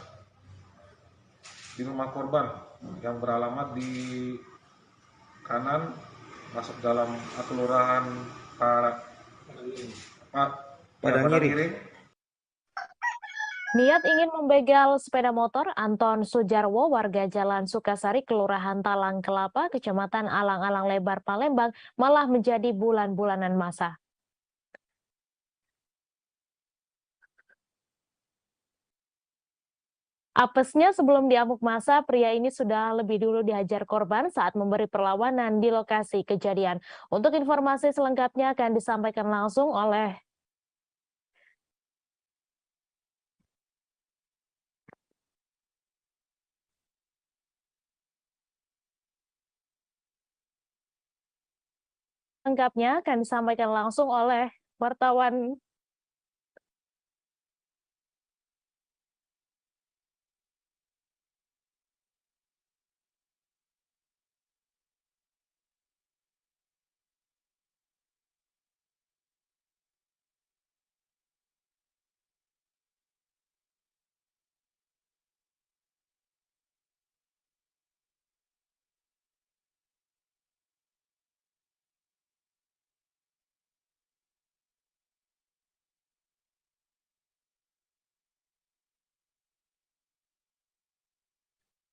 di rumah korban yang beralamat di kanan masuk dalam kelurahan Padangiri. Niat ingin membegal sepeda motor, Anton Sujarwo, warga Jalan Sukasari, Kelurahan Talang Kelapa, Kecamatan Alang-Alang Lebar, Palembang, malah menjadi bulan-bulanan masa. Apesnya sebelum diamuk masa, pria ini sudah lebih dulu dihajar korban saat memberi perlawanan di lokasi kejadian. Untuk informasi selengkapnya akan disampaikan langsung oleh wartawan.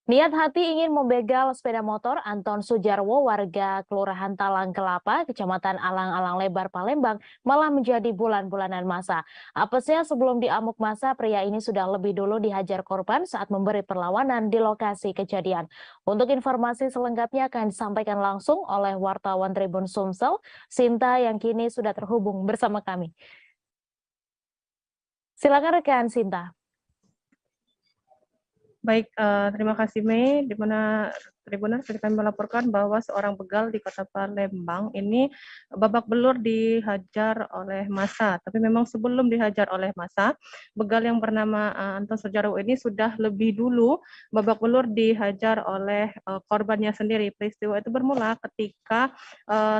Niat hati ingin membegal sepeda motor Anton Sujarwo warga Kelurahan Talang Kelapa, Kecamatan Alang-Alang Lebar, Palembang, malah menjadi bulan-bulanan masa. Apesnya sebelum diamuk masa, pria ini sudah lebih dulu dihajar korban saat memberi perlawanan di lokasi kejadian. Untuk informasi selengkapnya akan disampaikan langsung oleh wartawan Tribun Sumsel, Sinta yang kini sudah terhubung bersama kami. Silakan rekan Sinta. Baik, terima kasih Mei, di mana Tribuners kami melaporkan bahwa seorang begal di Kota Palembang ini babak belur dihajar oleh massa. Tapi memang sebelum dihajar oleh massa, begal yang bernama Anton Sujarwo ini sudah lebih dulu babak belur dihajar oleh korbannya sendiri. Peristiwa itu bermula ketika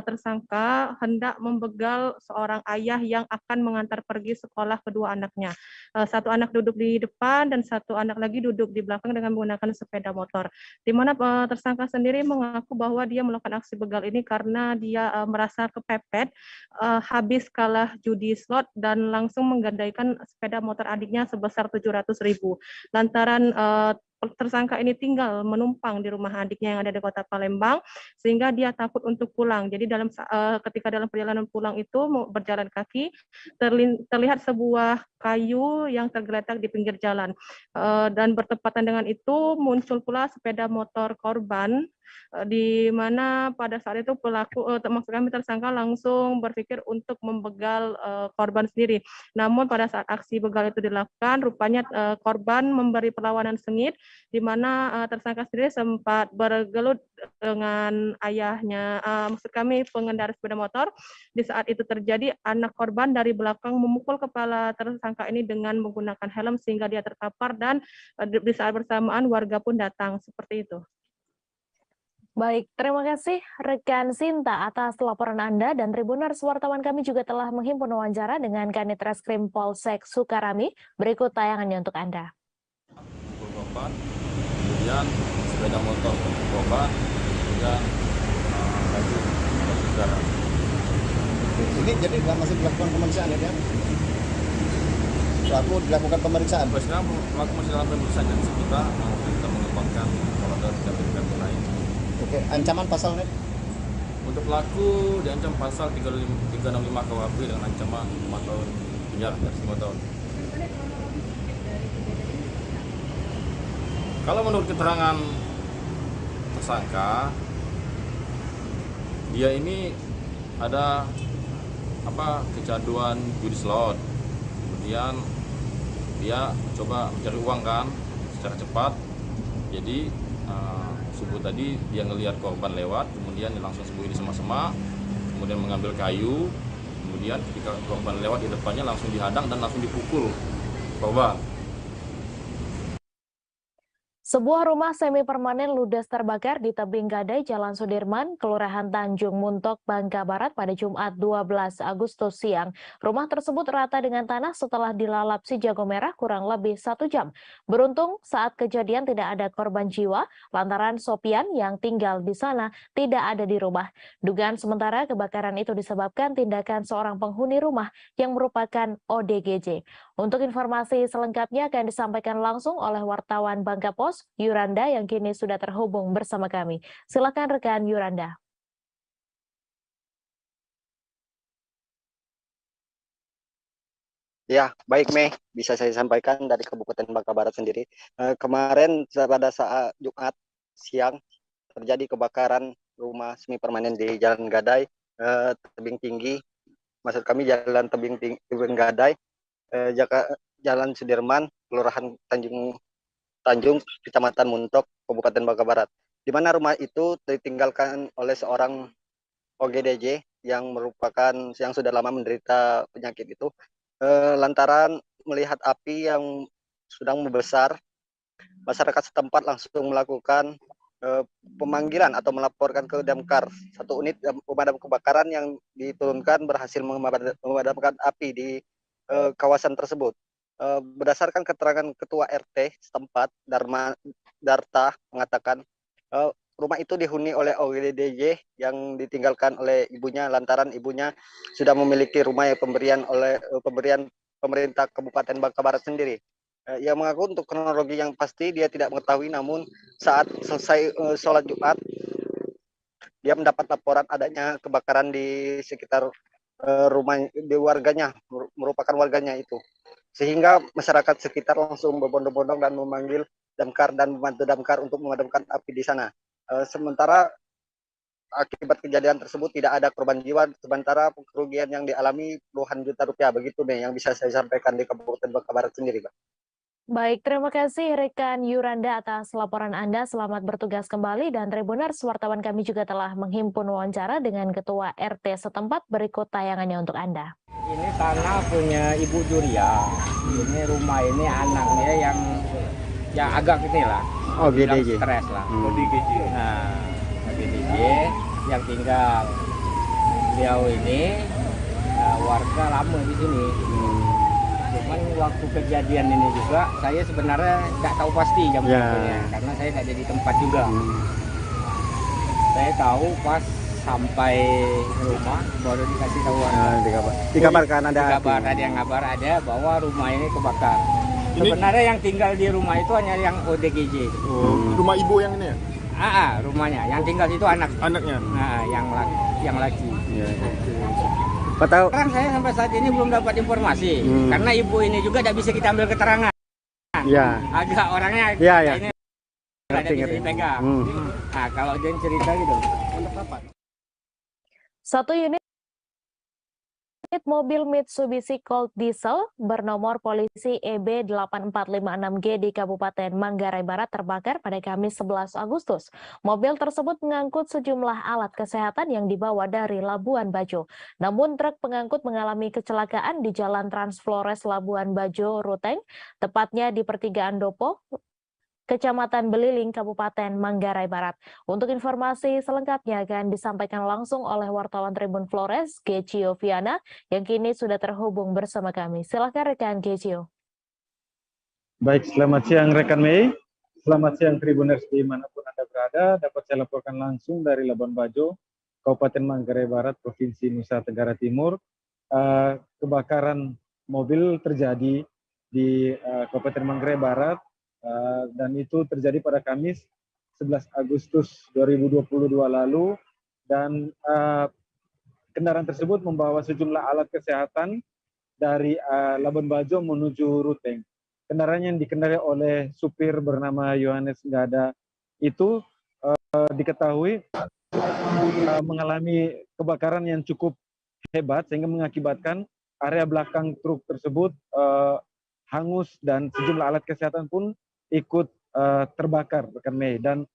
tersangka hendak membegal seorang ayah yang akan mengantar pergi sekolah kedua anaknya. Satu anak duduk di depan dan satu anak lagi duduk di belakang dengan menggunakan sepeda motor. Di mana tersangka sendiri mengaku bahwa dia melakukan aksi begal ini karena dia merasa kepepet habis kalah judi slot dan langsung menggadaikan sepeda motor adiknya sebesar 700.000. Lantaran tersangka ini tinggal menumpang di rumah adiknya yang ada di Kota Palembang sehingga dia takut untuk pulang. Jadi ketika dalam perjalanan pulang itu mau berjalan kaki terlihat sebuah kayu yang tergeletak di pinggir jalan dan bertepatan dengan itu muncul pula sepeda motor korban di mana pada saat itu pelaku maksud kami tersangka langsung berpikir untuk membegal korban sendiri. Namun pada saat aksi begal itu dilakukan, rupanya korban memberi perlawanan sengit, di mana tersangka sendiri sempat bergelut dengan ayahnya, maksud kami pengendara sepeda motor. Di saat itu terjadi, anak korban dari belakang memukul kepala tersangka ini dengan menggunakan helm sehingga dia terkapar dan di saat bersamaan warga pun datang, seperti itu. Baik, terima kasih rekan Sinta atas laporan Anda dan Tribuners wartawan kami juga telah menghimpun wawancara dengan Kanit Reskrim Polsek Sukarami. Berikut tayangannya untuk Anda. Korban, kemudian sepeda motor korban, kemudian laju udara. Ini jadi masih dilakukan pemeriksaan ya, pelaku dilakukan pemeriksaan. Sekarang pelaku masih dalam pemeriksaan dan kita mengembangkan kalau ada tindakan lain. Oke, ancaman pasalnya? Untuk pelaku diancam pasal 365 KUHP dengan ancaman 5 tahun penjara dari 5 tahun. Kalau menurut keterangan tersangka, dia ini ada kecanduan judi slot. Kemudian dia coba mencari uang kan secara cepat. Jadi subuh tadi dia ngelihat korban lewat, kemudian dia langsung sembunyi di semak-semak, kemudian mengambil kayu, kemudian ketika korban lewat di depannya langsung dihadang dan langsung dipukul korban. Sebuah rumah semi permanen ludes terbakar di tebing gadai Jalan Sudirman, Kelurahan Tanjung Muntok, Bangka Barat pada Jumat 12 Agustus siang. Rumah tersebut rata dengan tanah setelah dilalap si jago merah kurang lebih 1 jam. Beruntung saat kejadian tidak ada korban jiwa, lantaran Sopian yang tinggal di sana tidak ada di rumah. Dugaan sementara kebakaran itu disebabkan tindakan seorang penghuni rumah yang merupakan ODGJ. Untuk informasi selengkapnya akan disampaikan langsung oleh wartawan Bangka Pos, Yuranda yang kini sudah terhubung bersama kami. Silakan rekan Yuranda. Ya, baik Mei, bisa saya sampaikan dari Kabupaten Bangka Barat sendiri. Kemarin pada saat Jumat siang terjadi kebakaran rumah semi permanen di Jalan Gadai, tebing tinggi. Maksud kami Jalan tebing Gadai, Jalan Sudirman, Kelurahan Tanjung, Kecamatan Muntok, Kabupaten Bangka Barat. Di mana rumah itu ditinggalkan oleh seorang OGDJ yang sudah lama menderita penyakit itu, lantaran melihat api yang sedang membesar, masyarakat setempat langsung melakukan pemanggilan atau melaporkan ke Damkar. Satu unit pemadam kebakaran yang diturunkan berhasil memadamkan api di kawasan tersebut. Berdasarkan keterangan Ketua RT setempat, Darta mengatakan rumah itu dihuni oleh OGDJ yang ditinggalkan oleh ibunya lantaran ibunya sudah memiliki rumah yang pemberian pemerintah Kabupaten Bangka Barat sendiri. Ia mengaku untuk kronologi yang pasti dia tidak mengetahui, namun saat selesai sholat Jumat dia mendapat laporan adanya kebakaran di sekitar rumah di warganya, merupakan warganya itu. Sehingga masyarakat sekitar langsung berbondong-bondong dan memanggil damkar dan membantu damkar untuk memadamkan api di sana. Sementara akibat kejadian tersebut tidak ada korban jiwa, sementara kerugian yang dialami puluhan juta rupiah. Begitu nih yang bisa saya sampaikan di Kabupaten Bangka Barat sendiri, Pak. Baik, terima kasih rekan Yuranda atas laporan Anda. Selamat bertugas kembali dan Tribuners, wartawan kami juga telah menghimpun wawancara dengan Ketua RT setempat. Berikut tayangannya untuk Anda. Ini tanah punya Ibu Juria. Ini rumah ini anaknya yang agak ini lah. OGDJ. Stres lah. OGDJ. Nah, OGDJ yang tinggal. Beliau ini warga lama di sini. Cuman waktu kejadian ini juga saya sebenarnya nggak tahu pasti jam berapanya karena saya nggak ada di tempat juga. Saya tahu pas sampai rumah baru dikasih tahu dikabarkan ada yang ngabar ada bahwa rumah ini kebakar. Sebenarnya yang tinggal di rumah itu hanya yang ODGJ. Rumah ibu yang ini ya? Rumahnya. Yang tinggal itu anaknya. Nah, yang laki. Tahu? Saya sampai saat ini belum dapat informasi karena ibu ini juga tidak bisa kita ambil keterangan. Agak orangnya ini tidak bisa dipegang. Nah, kalau dia cerita gitu. Satu unit mobil Mitsubishi Colt Diesel bernomor polisi EB8456G di Kabupaten Manggarai Barat terbakar pada Kamis 11 Agustus. Mobil tersebut mengangkut sejumlah alat kesehatan yang dibawa dari Labuan Bajo. Namun truk pengangkut mengalami kecelakaan di Jalan Trans Flores Labuan Bajo Ruteng, tepatnya di pertigaan Dopo, Kecamatan Beliling, Kabupaten Manggarai Barat. Untuk informasi selengkapnya akan disampaikan langsung oleh wartawan Tribun Flores, Gecio Viana, yang kini sudah terhubung bersama kami. Silakan rekan Gecio. Baik, selamat siang rekan Mei. Selamat siang Tribuners dimanapun Anda berada. Dapat saya laporkan langsung dari Labuan Bajo, Kabupaten Manggarai Barat, Provinsi Nusa Tenggara Timur. Kebakaran mobil terjadi di Kabupaten Manggarai Barat. Dan itu terjadi pada Kamis 11 Agustus 2022 lalu dan kendaraan tersebut membawa sejumlah alat kesehatan dari Labuan Bajo menuju Ruteng. Kendaraan yang dikendarai oleh supir bernama Yohanes Ngada itu diketahui mengalami kebakaran yang cukup hebat sehingga mengakibatkan area belakang truk tersebut hangus dan sejumlah alat kesehatan pun ikut terbakar, rekan Mei. Dan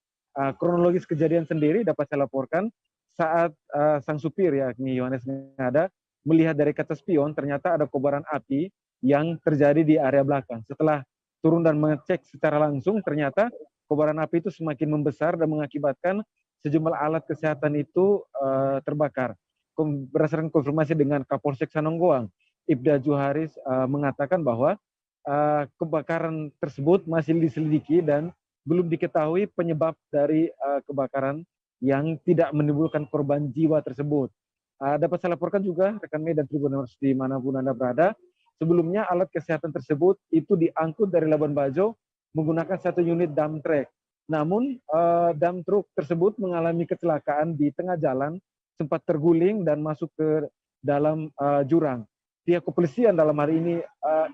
kronologis kejadian sendiri dapat saya laporkan saat sang supir yakni Yohanes Ngada melihat dari kaca spion ternyata ada kobaran api yang terjadi di area belakang. Setelah turun dan mengecek secara langsung ternyata kobaran api itu semakin membesar dan mengakibatkan sejumlah alat kesehatan itu terbakar. Berdasarkan konfirmasi dengan Kapolsek Sanonggoang, Ibda Juharis mengatakan bahwa kebakaran tersebut masih diselidiki dan belum diketahui penyebab dari kebakaran yang tidak menimbulkan korban jiwa tersebut. Dapat saya laporkan juga rekan media dan Tribuners dimanapun Anda berada, sebelumnya alat kesehatan tersebut itu diangkut dari Labuan Bajo menggunakan satu unit dump truck. Namun dump truck tersebut mengalami kecelakaan di tengah jalan, sempat terguling dan masuk ke dalam jurang. Pihak kepolisian dalam hari ini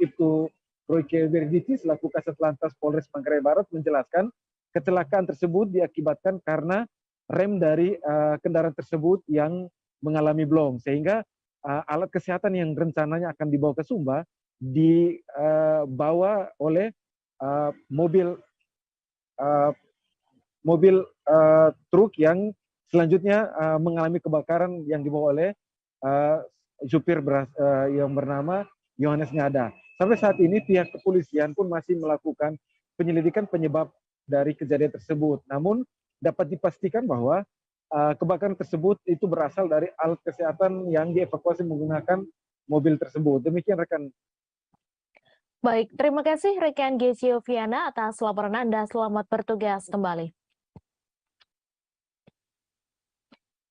Ibtu Royke Wirditi selaku Kasat Lantas Polres Manggarai Barat menjelaskan kecelakaan tersebut diakibatkan karena rem dari kendaraan tersebut yang mengalami blong, sehingga alat kesehatan yang rencananya akan dibawa ke Sumba dibawa oleh mobil truk yang selanjutnya mengalami kebakaran yang dibawa oleh supir yang bernama Yohanes Ngada. Sampai saat ini pihak kepolisian pun masih melakukan penyelidikan penyebab dari kejadian tersebut. Namun dapat dipastikan bahwa kebakaran tersebut itu berasal dari alat kesehatan yang dievakuasi menggunakan mobil tersebut. Demikian rekan. Baik, terima kasih rekan Gesio Viana atas laporan Anda. Selamat bertugas kembali.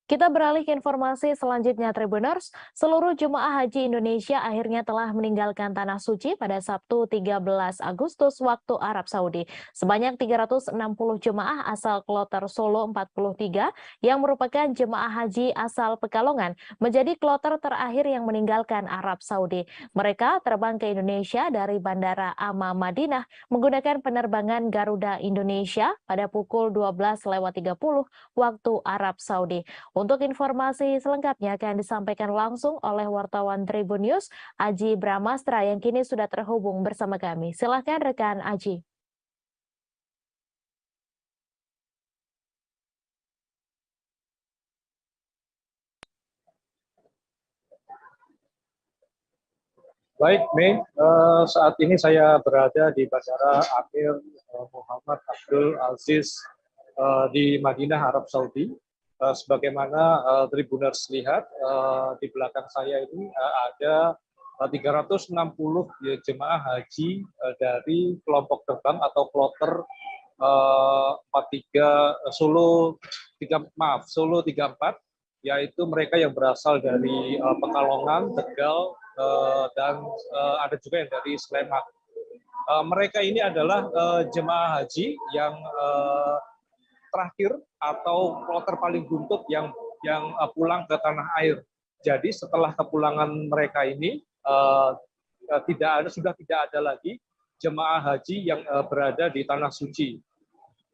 Kita beralih ke informasi selanjutnya, Tribuners. Seluruh jemaah haji Indonesia akhirnya telah meninggalkan Tanah Suci pada Sabtu 13 Agustus waktu Arab Saudi. Sebanyak 360 jemaah asal kloter Solo 43 yang merupakan jemaah haji asal Pekalongan menjadi kloter terakhir yang meninggalkan Arab Saudi. Mereka terbang ke Indonesia dari Bandara Amma Madinah menggunakan penerbangan Garuda Indonesia pada pukul 12.30 waktu Arab Saudi. Untuk informasi selengkapnya akan disampaikan langsung oleh wartawan Tribun News, Aji Bramastra yang kini sudah terhubung bersama kami. Silakan rekan Aji. Baik, Mei, saat ini saya berada di Bandara Amir Muhammad Abdul Aziz di Madinah, Arab Saudi. Sebagaimana Tribuners lihat, di belakang saya ini ada 360 jemaah haji dari kelompok terbang atau kloter 43 Solo 34, yaitu mereka yang berasal dari Pekalongan, Tegal, dan ada juga yang dari Sleman. Mereka ini adalah jemaah haji yang terakhir atau kloter paling buntut yang pulang ke tanah air. Jadi setelah kepulangan mereka ini sudah tidak ada lagi jemaah haji yang berada di Tanah Suci.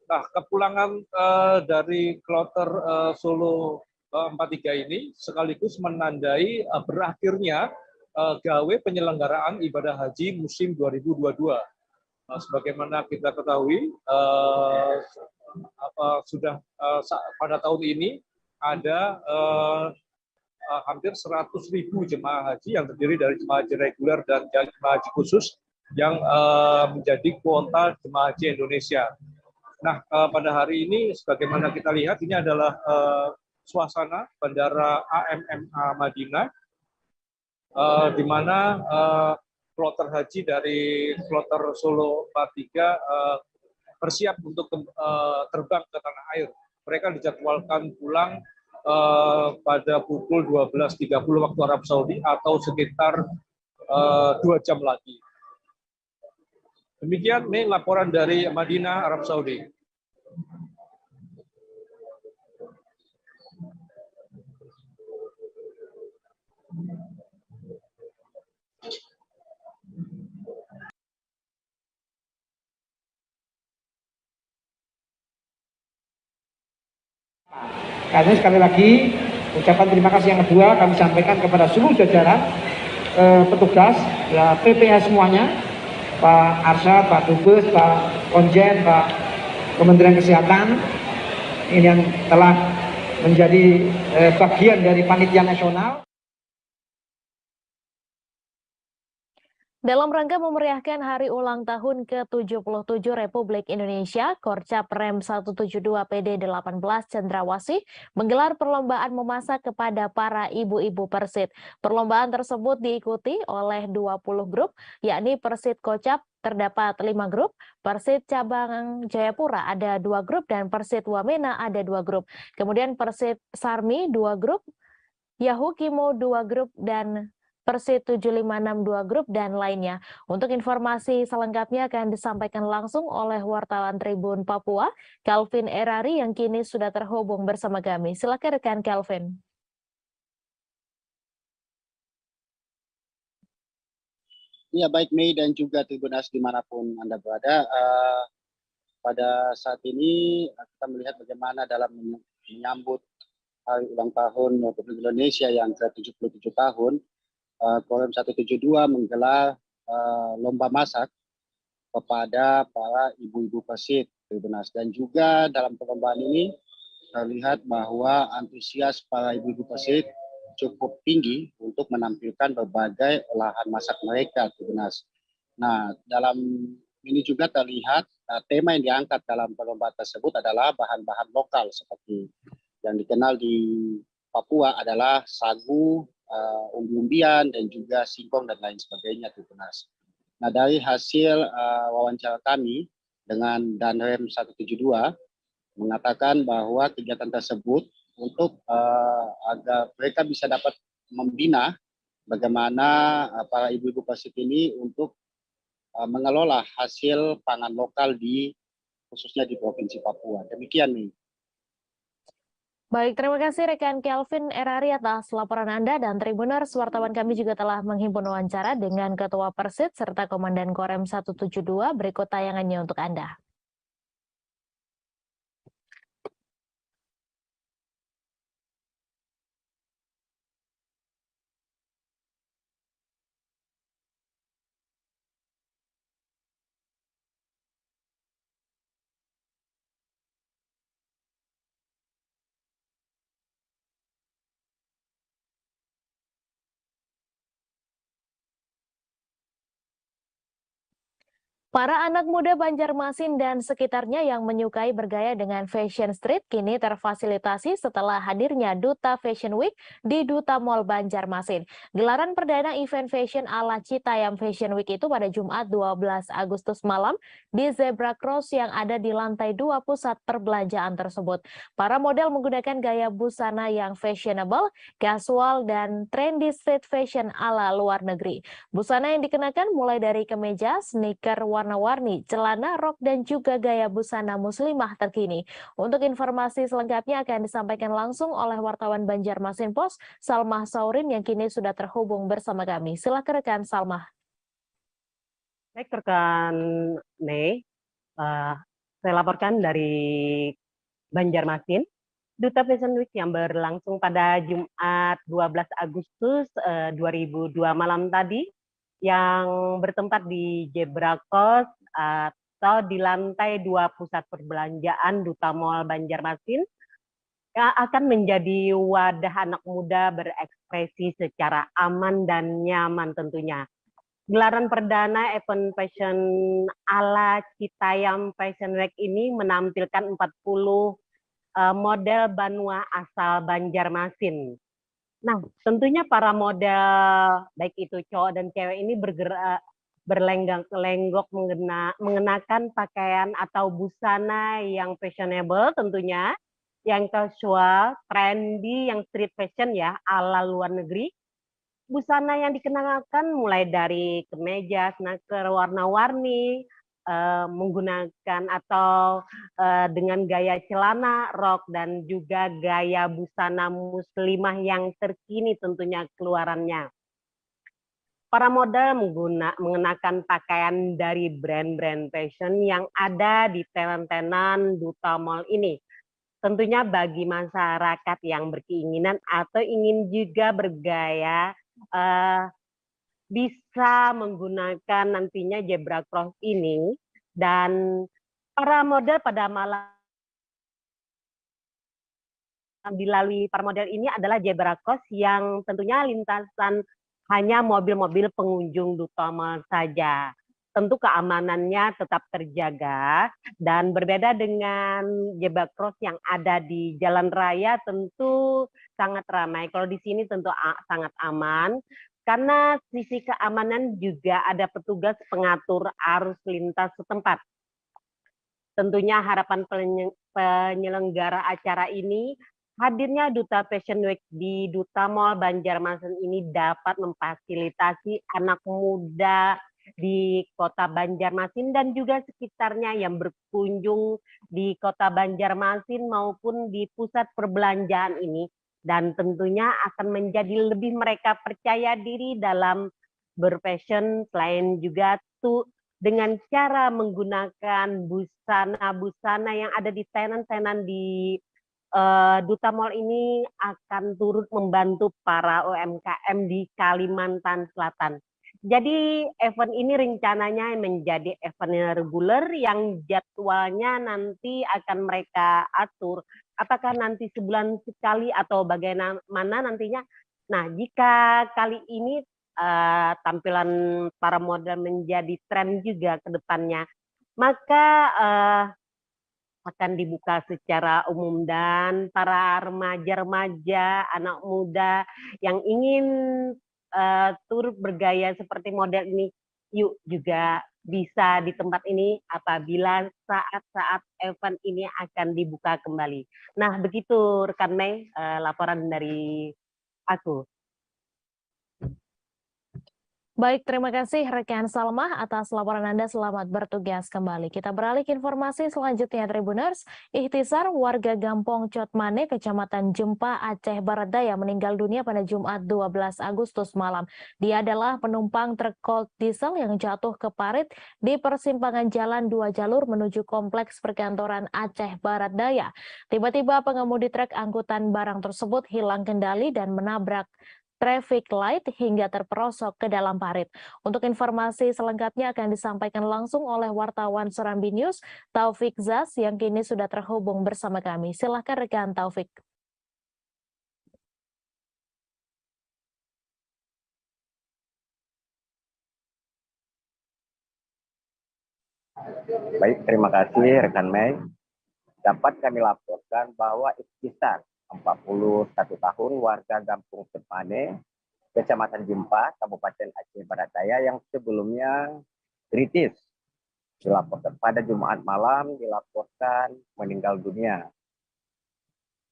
Nah, kepulangan dari kloter Solo 43 ini sekaligus menandai berakhirnya gawe penyelenggaraan ibadah haji musim 2022. Sebagaimana kita ketahui, sudah pada tahun ini ada hampir 100.000 jemaah haji yang terdiri dari jemaah haji reguler dan jemaah haji khusus yang menjadi kuota jemaah haji Indonesia. Nah, pada hari ini sebagaimana kita lihat ini adalah suasana Bandara AMMA Madinah, di mana kloter haji dari kloter Solo 43 bersiap untuk terbang ke tanah air. Mereka dijadwalkan pulang pada pukul 12.30 waktu Arab Saudi atau sekitar 2 jam lagi. Demikian ini laporan dari Madinah, Arab Saudi. Karena sekali lagi ucapan terima kasih yang kedua kami sampaikan kepada seluruh jajaran petugas ya, PPS semuanya, Pak Arsa, Pak Dubes, Pak Konjen, Pak Kementerian Kesehatan ini yang telah menjadi bagian dari panitia nasional. Dalam rangka memeriahkan hari ulang tahun ke-77 Republik Indonesia, Korcap Rem 172 PD18 Cendrawasih menggelar perlombaan memasak kepada para ibu-ibu Persit. Perlombaan tersebut diikuti oleh 20 grup, yakni Persit Kocap terdapat 5 grup, Persit Cabang Jayapura ada 2 grup, dan Persit Wamena ada 2 grup. Kemudian Persit Sarmi 2 grup, Yahoo Kimo 2 grup, dan Persit 7562 grup dan lainnya. Untuk informasi selengkapnya akan disampaikan langsung oleh wartawan Tribun Papua, Calvin Erari yang kini sudah terhubung bersama kami. Silakan rekan Calvin. Ya, baik Mei dan juga Tribuners dimanapun Anda berada. Pada saat ini kita melihat bagaimana dalam menyambut hari ulang tahun Republik Indonesia yang ke-77 tahun, Korem 172 menggelar lomba masak kepada para ibu-ibu Persit, Tribuners. Dan juga dalam perlombaan ini terlihat bahwa antusias para ibu-ibu Persib cukup tinggi untuk menampilkan berbagai olahan masak mereka, Tribuners. Nah, dalam ini juga terlihat tema yang diangkat dalam perlombaan tersebut adalah bahan-bahan lokal seperti yang dikenal di Papua adalah sagu, umbi-umbian, dan juga singkong dan lain sebagainya, Tribuners. Nah, dari hasil wawancara kami dengan Danrem 172 mengatakan bahwa kegiatan tersebut untuk agar mereka bisa dapat membina bagaimana para ibu-ibu Persib ini untuk mengelola hasil pangan lokal khususnya di Provinsi Papua. Demikian nih. Baik, terima kasih rekan Kelvin Erari atas laporan Anda, dan Tribuners, wartawan kami juga telah menghimpun wawancara dengan Ketua Persib serta Komandan Korem 172. Berikut tayangannya untuk Anda. Para anak muda Banjarmasin dan sekitarnya yang menyukai bergaya dengan fashion street kini terfasilitasi setelah hadirnya Duta Fashion Week di Duta Mall Banjarmasin. Gelaran perdana event fashion ala Citayam Fashion Week itu pada Jumat 12 Agustus malam di Zebra Cross yang ada di lantai 2 pusat perbelanjaan tersebut. Para model menggunakan gaya busana yang fashionable, casual, dan trendy street fashion ala luar negeri. Busana yang dikenakan mulai dari kemeja, sneaker warna-warni, celana, rok, dan juga gaya busana muslimah terkini. Untuk informasi selengkapnya akan disampaikan langsung oleh wartawan Banjarmasin Post, Salmah Saurin, yang kini sudah terhubung bersama kami. Silakan rekan Salmah. Baik rekan Mei, saya laporkan dari Banjarmasin. Duta Fashion Week yang berlangsung pada Jumat 12 Agustus 2002 malam tadi, yang bertempat di Zebra Cross atau di lantai 2 pusat perbelanjaan Duta Mall Banjarmasin, yang akan menjadi wadah anak muda berekspresi secara aman dan nyaman tentunya. Gelaran perdana event fashion ala Citayam Fashion Week ini menampilkan 40 model Banua asal Banjarmasin. Nah, tentunya para model, baik itu cowok dan cewek ini berlenggak-lenggok mengenakan pakaian atau busana yang fashionable tentunya, yang casual, trendy, yang street fashion ya, ala luar negeri. Busana yang dikenakan mulai dari kemeja, sneaker warna-warni, menggunakan atau dengan gaya celana, rok, dan juga gaya busana muslimah yang terkini tentunya keluarannya. Para model mengenakan pakaian dari brand-brand fashion yang ada di tenan-tenan Duta Mall ini. Tentunya bagi masyarakat yang berkeinginan atau ingin juga bergaya, bisa menggunakan nantinya Zebra Cross ini, dan para model pada malam dilalui para model ini adalah Zebra Cross yang tentunya lintasan hanya mobil-mobil pengunjung Duta Mall saja. Tentu keamanannya tetap terjaga, dan berbeda dengan Zebra Cross yang ada di jalan raya tentu sangat ramai. Kalau di sini tentu sangat aman, karena sisi keamanan juga ada petugas pengatur arus lintas setempat. Tentunya harapan penyelenggara acara ini, hadirnya Duta Fashion Week di Duta Mall Banjarmasin ini dapat memfasilitasi anak muda di Kota Banjarmasin dan juga sekitarnya yang berkunjung di Kota Banjarmasin maupun di pusat perbelanjaan ini, dan tentunya akan menjadi lebih mereka percaya diri dalam berfashion, selain juga dengan cara menggunakan busana-busana yang ada di tenan-tenan di Duta Mall ini akan turut membantu para UMKM di Kalimantan Selatan. Jadi event ini rencananya menjadi event reguler yang jadwalnya nanti akan mereka atur apakah nanti sebulan sekali atau bagaimana nantinya? Nah, jika kali ini tampilan para model menjadi tren juga ke depannya, maka akan dibuka secara umum dan para remaja-remaja, anak muda yang ingin turut bergaya seperti model ini, yuk juga bisa di tempat ini apabila saat-saat event ini akan dibuka kembali. Nah, begitu rekan Mei, laporan dari aku. Baik, terima kasih rekan Salma atas laporan Anda. Selamat bertugas kembali. Kita beralih ke informasi selanjutnya, Tribuners. Ihtisar, warga Gampong Cotmane, Kecamatan Jempa, Aceh Barat Daya, meninggal dunia pada Jumat 12 Agustus malam. Dia adalah penumpang truk Colt diesel yang jatuh ke parit di persimpangan jalan 2 jalur menuju kompleks perkantoran Aceh Barat Daya. Tiba-tiba pengemudi truk angkutan barang tersebut hilang kendali dan menabrak traffic light hingga terperosok ke dalam parit. Untuk informasi selengkapnya akan disampaikan langsung oleh wartawan Serambi News, Taufik Zas, yang kini sudah terhubung bersama kami. Silahkan rekan Taufik. Baik, terima kasih rekan Mei. Dapat kami laporkan bahwa Ihtisar, 41 tahun, warga Gampong Cotmane, Kecamatan Jempa, Kabupaten Aceh Barat Daya yang sebelumnya kritis, dilaporkan pada Jumat malam dilaporkan meninggal dunia.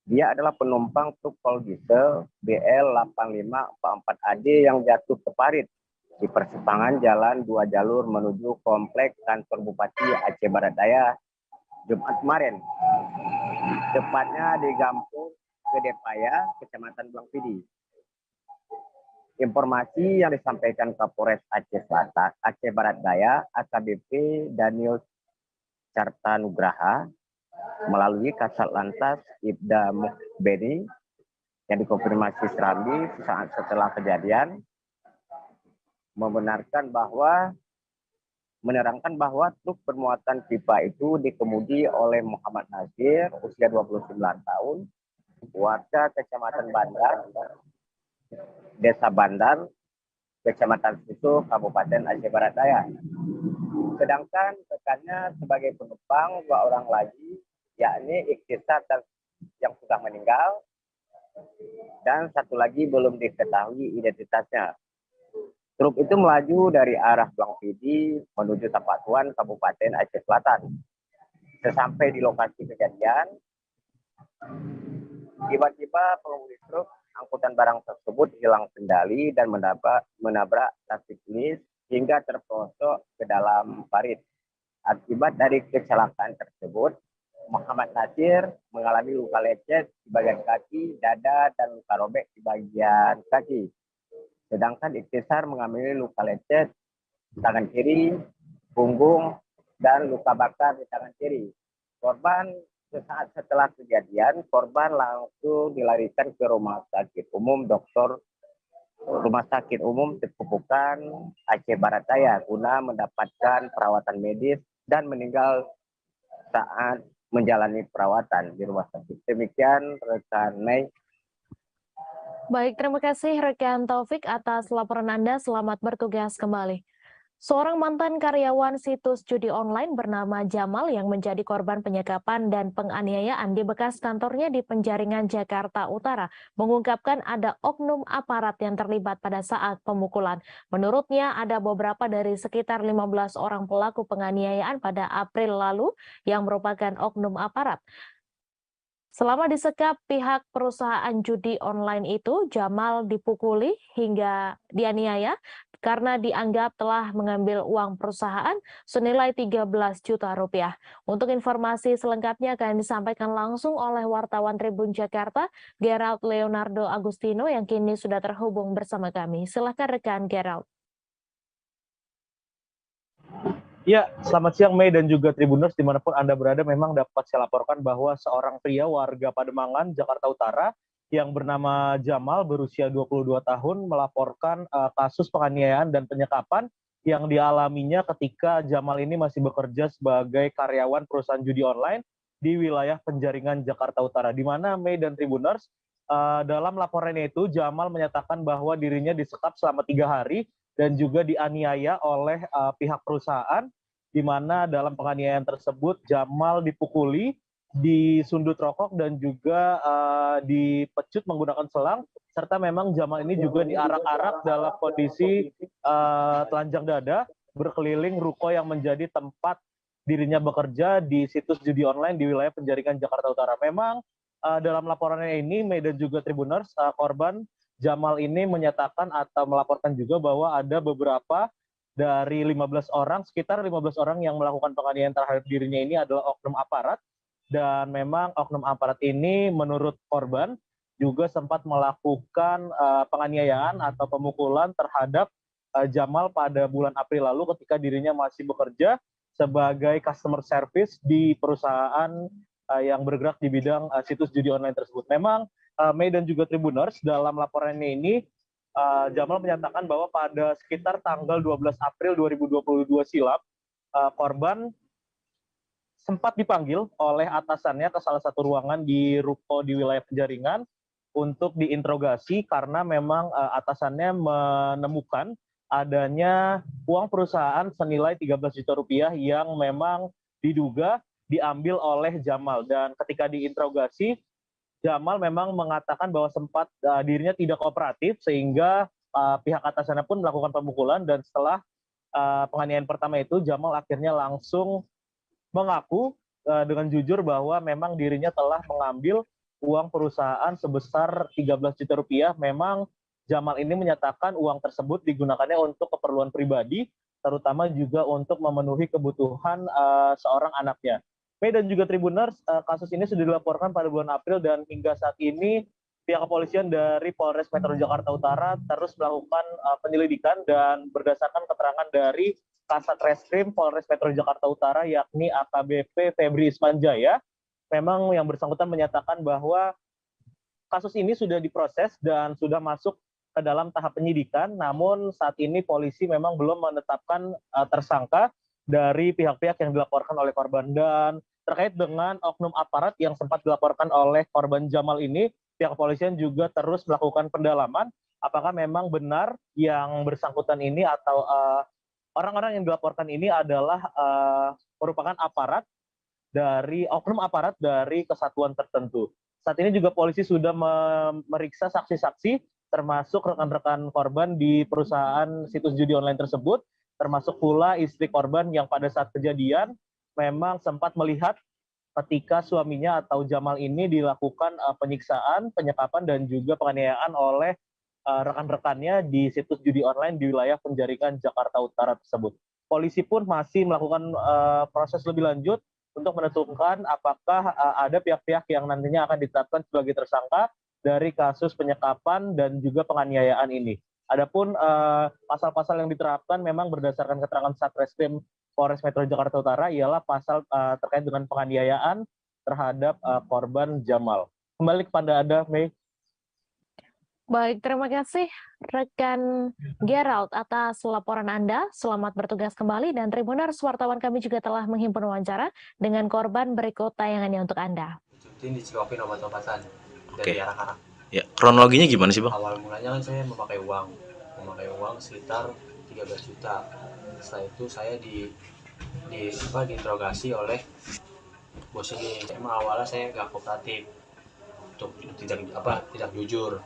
Dia adalah penumpang truk Colt diesel BL 8544AD yang jatuh ke parit di persimpangan jalan 2 jalur menuju kompleks kantor Bupati Aceh Barat Daya Jumat kemarin, tepatnya di Gampong Gedepaya, Kecamatan Blangpidi. Informasi yang disampaikan Kapolres Aceh Selatan, Aceh Barat Daya, AKBP Daniel Cartanugraha melalui Kasat Lantas Ibda Muhbeni yang dikonfirmasi Serambi saat setelah kejadian menerangkan bahwa truk bermuatan pipa itu dikemudi oleh Muhammad Nasir, usia 29 tahun, warga Kecamatan Bandar, Desa Bandar, Kecamatan Susu, Kabupaten Aceh Barat Daya. Sedangkan rekannya sebagai penumpang 2 orang lagi, yakni Ihtisar yang sudah meninggal, dan 1 lagi belum diketahui identitasnya. Truk itu melaju dari arah Blangpidi menuju Tapatuan, Kabupaten Aceh Selatan. Sesampai di lokasi kejadian, tiba-tiba pengemudi truk angkutan barang tersebut hilang kendali dan menabrak traffic light hingga terperosok ke dalam parit. Akibat dari kecelakaan tersebut, Muhammad Nasir mengalami luka lecet di bagian kaki, dada, dan luka robek di bagian kaki. Sedangkan Ihtisar mengalami luka lecet di tangan kiri, punggung, dan luka bakar di tangan kiri. Korban sesaat setelah kejadian, korban langsung dilarikan ke Rumah Sakit Umum Tepupukan Aceh Barat Daya guna mendapatkan perawatan medis dan meninggal saat menjalani perawatan di rumah sakit. Demikian rekan Mei. Baik, terima kasih rekan Taufik atas laporan Anda. Selamat bertugas kembali. Seorang mantan karyawan situs judi online bernama Jamal yang menjadi korban penyekapan dan penganiayaan di bekas kantornya di Penjaringan, Jakarta Utara, mengungkapkan ada oknum aparat yang terlibat pada saat pemukulan. Menurutnya, ada beberapa dari sekitar 15 orang pelaku penganiayaan pada April lalu yang merupakan oknum aparat. Selama disekap pihak perusahaan judi online itu, Jamal dipukuli hingga dianiaya karena dianggap telah mengambil uang perusahaan senilai 13 juta rupiah. Untuk informasi selengkapnya akan disampaikan langsung oleh wartawan Tribun Jakarta, Gerald Leonardo Agustino, yang kini sudah terhubung bersama kami. Silakan rekan Gerald. Ya, selamat siang Mei dan juga Tribuners dimanapun Anda berada. Memang dapat saya laporkan bahwa seorang pria warga Pademangan, Jakarta Utara yang bernama Jamal berusia 22 tahun melaporkan kasus penganiayaan dan penyekapan yang dialaminya ketika Jamal ini masih bekerja sebagai karyawan perusahaan judi online di wilayah Penjaringan, Jakarta Utara. Di mana Mei dan Tribuners, dalam laporannya itu Jamal menyatakan bahwa dirinya disekap selama 3 hari dan juga dianiaya oleh pihak perusahaan, di mana dalam penganiayaan tersebut Jamal dipukuli, disundut rokok, dan juga dipecut menggunakan selang, serta memang Jamal ini juga diarak-arak dalam kondisi telanjang dada, berkeliling ruko yang menjadi tempat dirinya bekerja di situs judi online di wilayah Penjaringan, Jakarta Utara. Memang dalam laporannya ini, Mei dan juga Tribuners, korban Jamal ini menyatakan atau melaporkan juga bahwa ada beberapa dari 15 orang, sekitar 15 orang yang melakukan penganiayaan terhadap dirinya ini adalah oknum aparat, dan memang oknum aparat ini menurut korban juga sempat melakukan penganiayaan atau pemukulan terhadap Jamal pada bulan April lalu ketika dirinya masih bekerja sebagai customer service di perusahaan yang bergerak di bidang situs judi online tersebut. Memang Mei dan juga Tribuners, dalam laporannya ini Jamal menyatakan bahwa pada sekitar tanggal 12 April 2022 silam, korban sempat dipanggil oleh atasannya ke salah satu ruangan di ruko di wilayah Penjaringan untuk diinterogasi karena memang atasannya menemukan adanya uang perusahaan senilai 13 juta rupiah yang memang diduga diambil oleh Jamal. Dan ketika diinterogasi, Jamal memang mengatakan bahwa sempat dirinya tidak kooperatif, sehingga pihak atasannya pun melakukan pemukulan. Dan setelah penganiayaan pertama itu, Jamal akhirnya langsung mengaku dengan jujur bahwa memang dirinya telah mengambil uang perusahaan sebesar 13 juta rupiah. Memang Jamal ini menyatakan uang tersebut digunakannya untuk keperluan pribadi, terutama juga untuk memenuhi kebutuhan seorang anaknya. Mei dan juga Tribuners, kasus ini sudah dilaporkan pada bulan April, dan hingga saat ini pihak kepolisian dari Polres Metro Jakarta Utara terus melakukan penyelidikan, dan berdasarkan keterangan dari Kasat Reskrim Polres Metro Jakarta Utara yakni AKBP Febri Ismanjaya, memang yang bersangkutan menyatakan bahwa kasus ini sudah diproses dan sudah masuk ke dalam tahap penyidikan, namun saat ini polisi memang belum menetapkan tersangka dari pihak-pihak yang dilaporkan oleh korban. Dan terkait dengan oknum aparat yang sempat dilaporkan oleh korban Jamal ini, pihak kepolisian juga terus melakukan pendalaman apakah memang benar yang bersangkutan ini atau orang-orang yang dilaporkan ini adalah merupakan aparat dari oknum aparat dari kesatuan tertentu. Saat ini juga polisi sudah memeriksa saksi-saksi termasuk rekan-rekan korban di perusahaan situs judi online tersebut, termasuk pula istri korban yang pada saat kejadian memang sempat melihat ketika suaminya atau Jamal ini dilakukan penyiksaan, penyekapan, dan juga penganiayaan oleh rekan-rekannya di situs judi online di wilayah Penjaringan, Jakarta Utara tersebut. Polisi pun masih melakukan proses lebih lanjut untuk menentukan apakah ada pihak-pihak yang nantinya akan ditetapkan sebagai tersangka dari kasus penyekapan dan juga penganiayaan ini. Adapun pasal-pasal yang diterapkan memang berdasarkan keterangan Satreskrim Polres Metro Jakarta Utara ialah pasal terkait dengan penganiayaan terhadap korban Jamal. Kembali kepada Anda, Mei. Baik, terima kasih rekan Gerald atas laporan Anda. Selamat bertugas kembali, dan Tribuners, wartawan kami juga telah menghimpun wawancara dengan korban. Berikut tayangannya untuk Anda. Ini dicikokin obat-obatan dari anak-anak. Ya, kronologinya gimana sih, Bang? Awal mulanya kan saya memakai uang sekitar 13 juta. Setelah itu saya diinterogasi oleh bos ini. Emang awalnya saya nggak kooperatif, untuk tidak jujur.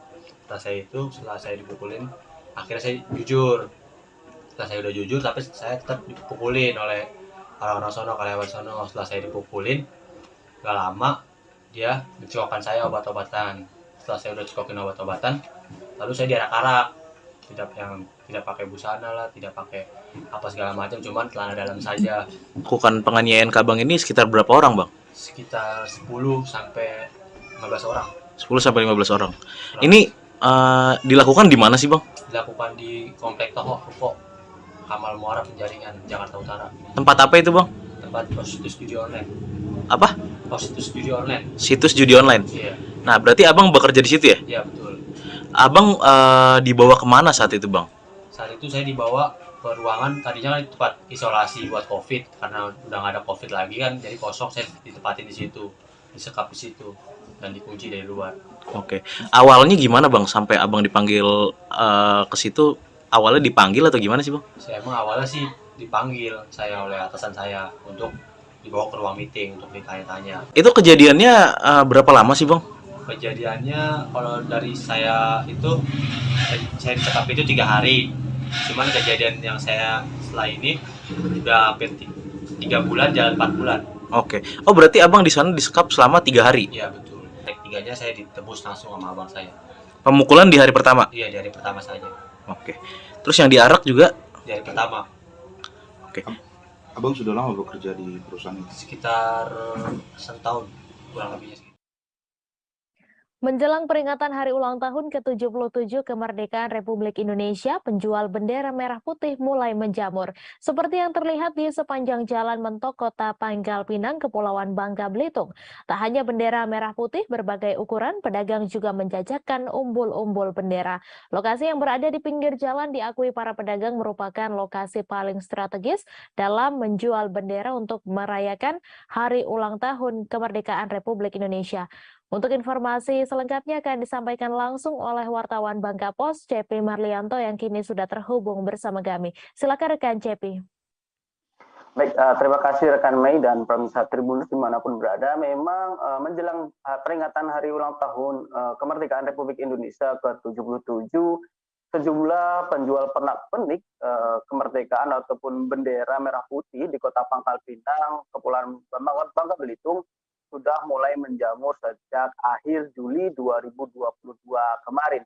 Setelah saya dipukulin, akhirnya saya jujur. Setelah saya udah jujur, tapi saya tetap dipukulin oleh orang-orang sono, karyawan sono. Setelah saya dipukulin, gak lama dia mencikokkan saya obat-obatan. Setelah saya udah cikokin obat-obatan, lalu saya diarak-arak, tidak pakai busana lah, tidak pakai apa segala macam, cuman celana dalam saja. Lakukan penganiayaan ke Abang ini sekitar berapa orang, Bang? Sekitar 10 sampai 15 orang. 10 sampai 15 orang. Ini dilakukan di mana sih, Bang? Dilakukan di Komplek Toho Ruko Kamal Muara, Penjaringan, Jakarta Utara. Tempat apa itu, Bang? Tempat situs judi online. Apa? Situs judi online. Situs judi online? Iya. Nah, berarti Abang bekerja di situ ya? Iya, betul. Abang dibawa kemana saat itu, Bang? Saat itu saya dibawa ke ke ruangan, tadinya kan tempat isolasi buat COVID, karena udah nggak ada COVID lagi kan, jadi kosong, saya ditempatin di situ, disekap di situ, dan dikunci dari luar. Oke. Awalnya gimana Bang sampai Abang dipanggil ke situ? Awalnya dipanggil atau gimana sih Bang? Saya emang awalnya sih dipanggil saya oleh atasan saya untuk dibawa ke ruang meeting untuk ditanya-tanya. Itu kejadiannya berapa lama sih Bang? Kejadiannya kalau dari saya itu, saya disekap itu 3 hari. Cuman kejadian yang saya setelah ini udah hampir 3 bulan, jalan 4 bulan. Oke. Oh berarti Abang di sana disekap selama 3 hari? Iya betul. Leg 3-nya saya ditebus langsung sama abang saya. Pemukulan di hari pertama? Iya, di hari pertama saja. Oke. Terus yang diarak juga? Di hari pertama. Oke. Abang sudah lama bekerja di perusahaan ini? Sekitar 1 tahun kurang lebihnya. Menjelang peringatan Hari Ulang Tahun ke-77 Kemerdekaan Republik Indonesia, penjual bendera merah putih mulai menjamur. Seperti yang terlihat di sepanjang jalan mentok Kota Pangkal Pinang, Kepulauan Bangka Belitung. Tak hanya bendera merah putih berbagai ukuran, pedagang juga menjajakan umbul-umbul bendera. Lokasi yang berada di pinggir jalan diakui para pedagang merupakan lokasi paling strategis dalam menjual bendera untuk merayakan Hari Ulang Tahun Kemerdekaan Republik Indonesia. Untuk informasi selengkapnya akan disampaikan langsung oleh wartawan Bangka Pos, CP Marlianto yang kini sudah terhubung bersama kami. Silakan rekan CP. Baik, terima kasih rekan Mei dan pemirsa Tribunus dimanapun berada. Memang menjelang peringatan Hari Ulang Tahun Kemerdekaan Republik Indonesia ke-77, sejumlah penjual pernak-pernik kemerdekaan ataupun bendera merah putih di Kota Pangkal Pinang, Kepulauan Bangka Belitung sudah mulai menjamur sejak akhir Juli 2022 kemarin,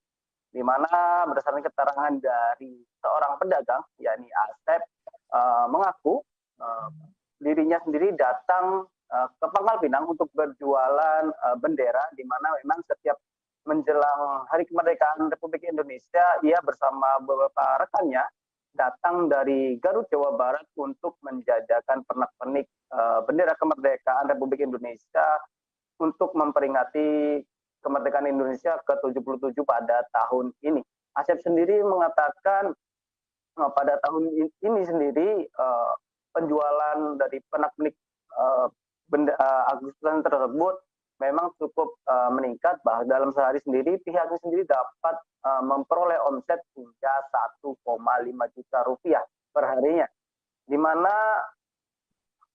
di mana berdasarkan keterangan dari seorang pedagang, yakni Asep, mengaku dirinya sendiri datang ke Pangkal Pinang untuk berjualan bendera, di mana memang setiap menjelang Hari Kemerdekaan Republik Indonesia, ia bersama beberapa rekannya datang dari Garut, Jawa Barat untuk menjajakan pernak-pernik bendera kemerdekaan Republik Indonesia untuk memperingati kemerdekaan Indonesia ke-77 pada tahun ini. Asep sendiri mengatakan pada tahun ini sendiri penjualan dari pernak-pernik Agustusan tersebut memang cukup meningkat, bahkan dalam sehari sendiri pihaknya sendiri dapat memperoleh omset hingga 1,5 juta rupiah per harinya, di mana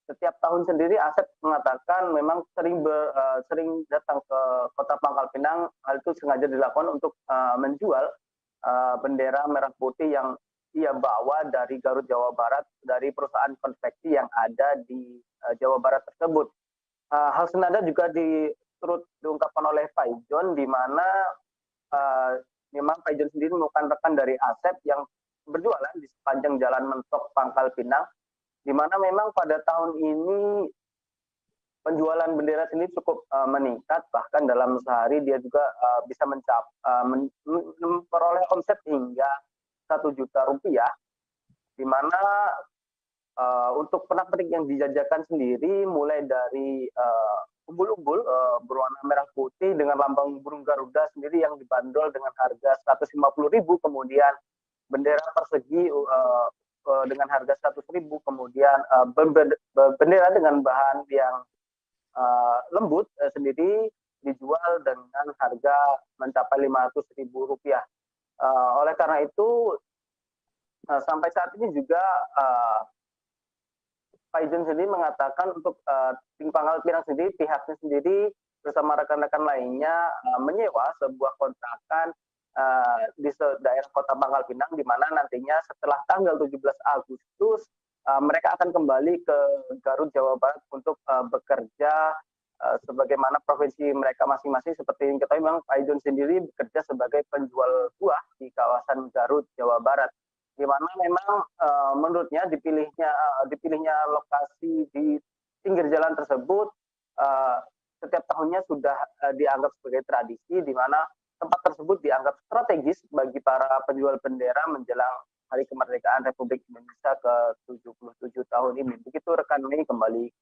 setiap tahun sendiri Asep mengatakan memang sering datang ke Kota Pangkal Pinang. Hal itu sengaja dilakukan untuk menjual bendera merah putih yang ia bawa dari Garut, Jawa Barat, dari perusahaan konveksi yang ada di Jawa Barat tersebut. Hal senada juga turut diungkapkan oleh Faijon, di mana memang Faijon sendiri merupakan rekan dari Asep yang berjualan di sepanjang jalan mentok Pangkal Pinang, di mana memang pada tahun ini penjualan bendera sendiri cukup meningkat, bahkan dalam sehari dia juga bisa memperoleh omset hingga 1 juta rupiah, di mana untuk pernak-pernik yang dijajakan sendiri mulai dari umbul-umbul berwarna merah putih dengan lambang burung Garuda sendiri yang dibanderol dengan harga 150.000, kemudian bendera persegi dengan harga 100.000, kemudian bendera dengan bahan yang lembut sendiri dijual dengan harga mencapai 500.000 rupiah. Oleh karena itu sampai saat ini juga Faijon sendiri mengatakan untuk tim Pangkal Pinang sendiri, pihaknya sendiri bersama rekan-rekan lainnya menyewa sebuah kontrakan di daerah Kota Pangkal Pinang, di mana nantinya setelah tanggal 17 Agustus mereka akan kembali ke Garut, Jawa Barat untuk bekerja sebagaimana provinsi mereka masing-masing. Seperti yang kita tahu, memang Faijon sendiri bekerja sebagai penjual buah di kawasan Garut, Jawa Barat, di mana memang menurutnya dipilihnya lokasi di pinggir jalan tersebut setiap tahunnya sudah dianggap sebagai tradisi, di mana tempat tersebut dianggap strategis bagi para penjual bendera menjelang Hari Kemerdekaan Republik Indonesia ke-77 tahun ini. Begitu rekan Mei, kembali.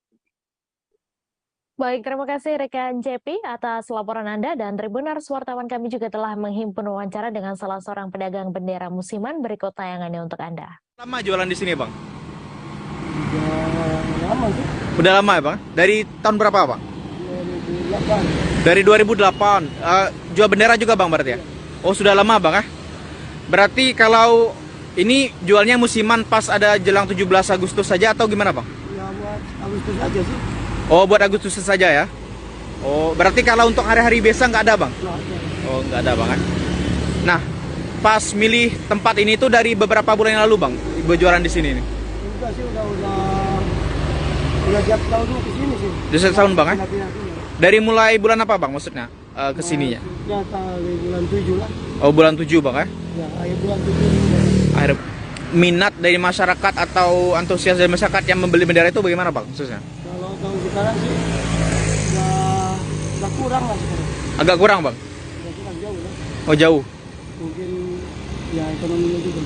Baik, terima kasih rekan JP atas laporan Anda, dan Tribuners wartawan kami juga telah menghimpun wawancara dengan salah seorang pedagang bendera musiman. Berikut tayangannya untuk Anda. Lama jualan di sini, Bang? Udah lama sih. Udah lama ya, Bang? Dari tahun berapa, Bang? 2008. Dari 2008. Jual bendera juga, Bang, berarti ya? Oh, sudah lama, Bang, ya? Berarti kalau ini jualnya musiman pas ada jelang 17 Agustus saja atau gimana, Bang? Ya buat Agustus aja sih. Oh, buat Agustus saja ya? Oh, berarti kalau untuk hari-hari biasa nggak ada, Bang? Nggak ada. Oh, nggak ada, Bang, ya? Nah, pas milih tempat ini tuh dari beberapa bulan yang lalu, Bang, Ibu jualan di sini nih? Udah sih, udah tiap tahun ke sini sih. Udah setahun, Bang, ya? Pindah-pindah. Dari mulai bulan apa, Bang, maksudnya kesininya? Ya, dari bulan 7 lah. Oh, bulan 7, Bang, ya? Ya, akhir bulan 7. Akhir minat dari masyarakat atau antusias dari masyarakat yang membeli bendera itu bagaimana, Bang, khususnya? Kalau tahun sekarang sih udah kurang lah sekarang. Agak kurang, Bang? Udah kurang jauh lah. Oh, jauh. Mungkin ya ekonominya juga.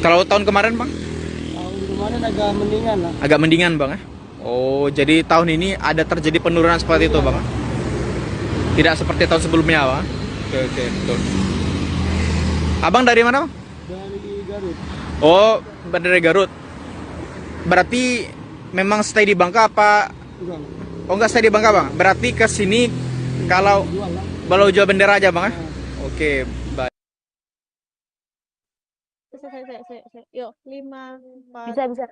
Kalau tahun kemarin, Bang? Tahun kemarin agak mendingan lah. Agak mendingan, Bang, ya? Oh, jadi tahun ini ada terjadi penurunan seperti itu, Bang? Tidak seperti tahun sebelumnya, Bang? Oke, betul. Abang dari mana, Bang? Dari Garut. Oh, dari Garut. Berarti memang stay di Bangka apa? Enggak. Oh, enggak stay di Bangka, Bang. Berarti ke sini kalau jual bendera aja, Bang, ya? Oke, baik. Yuk, 5, 4. Bisa.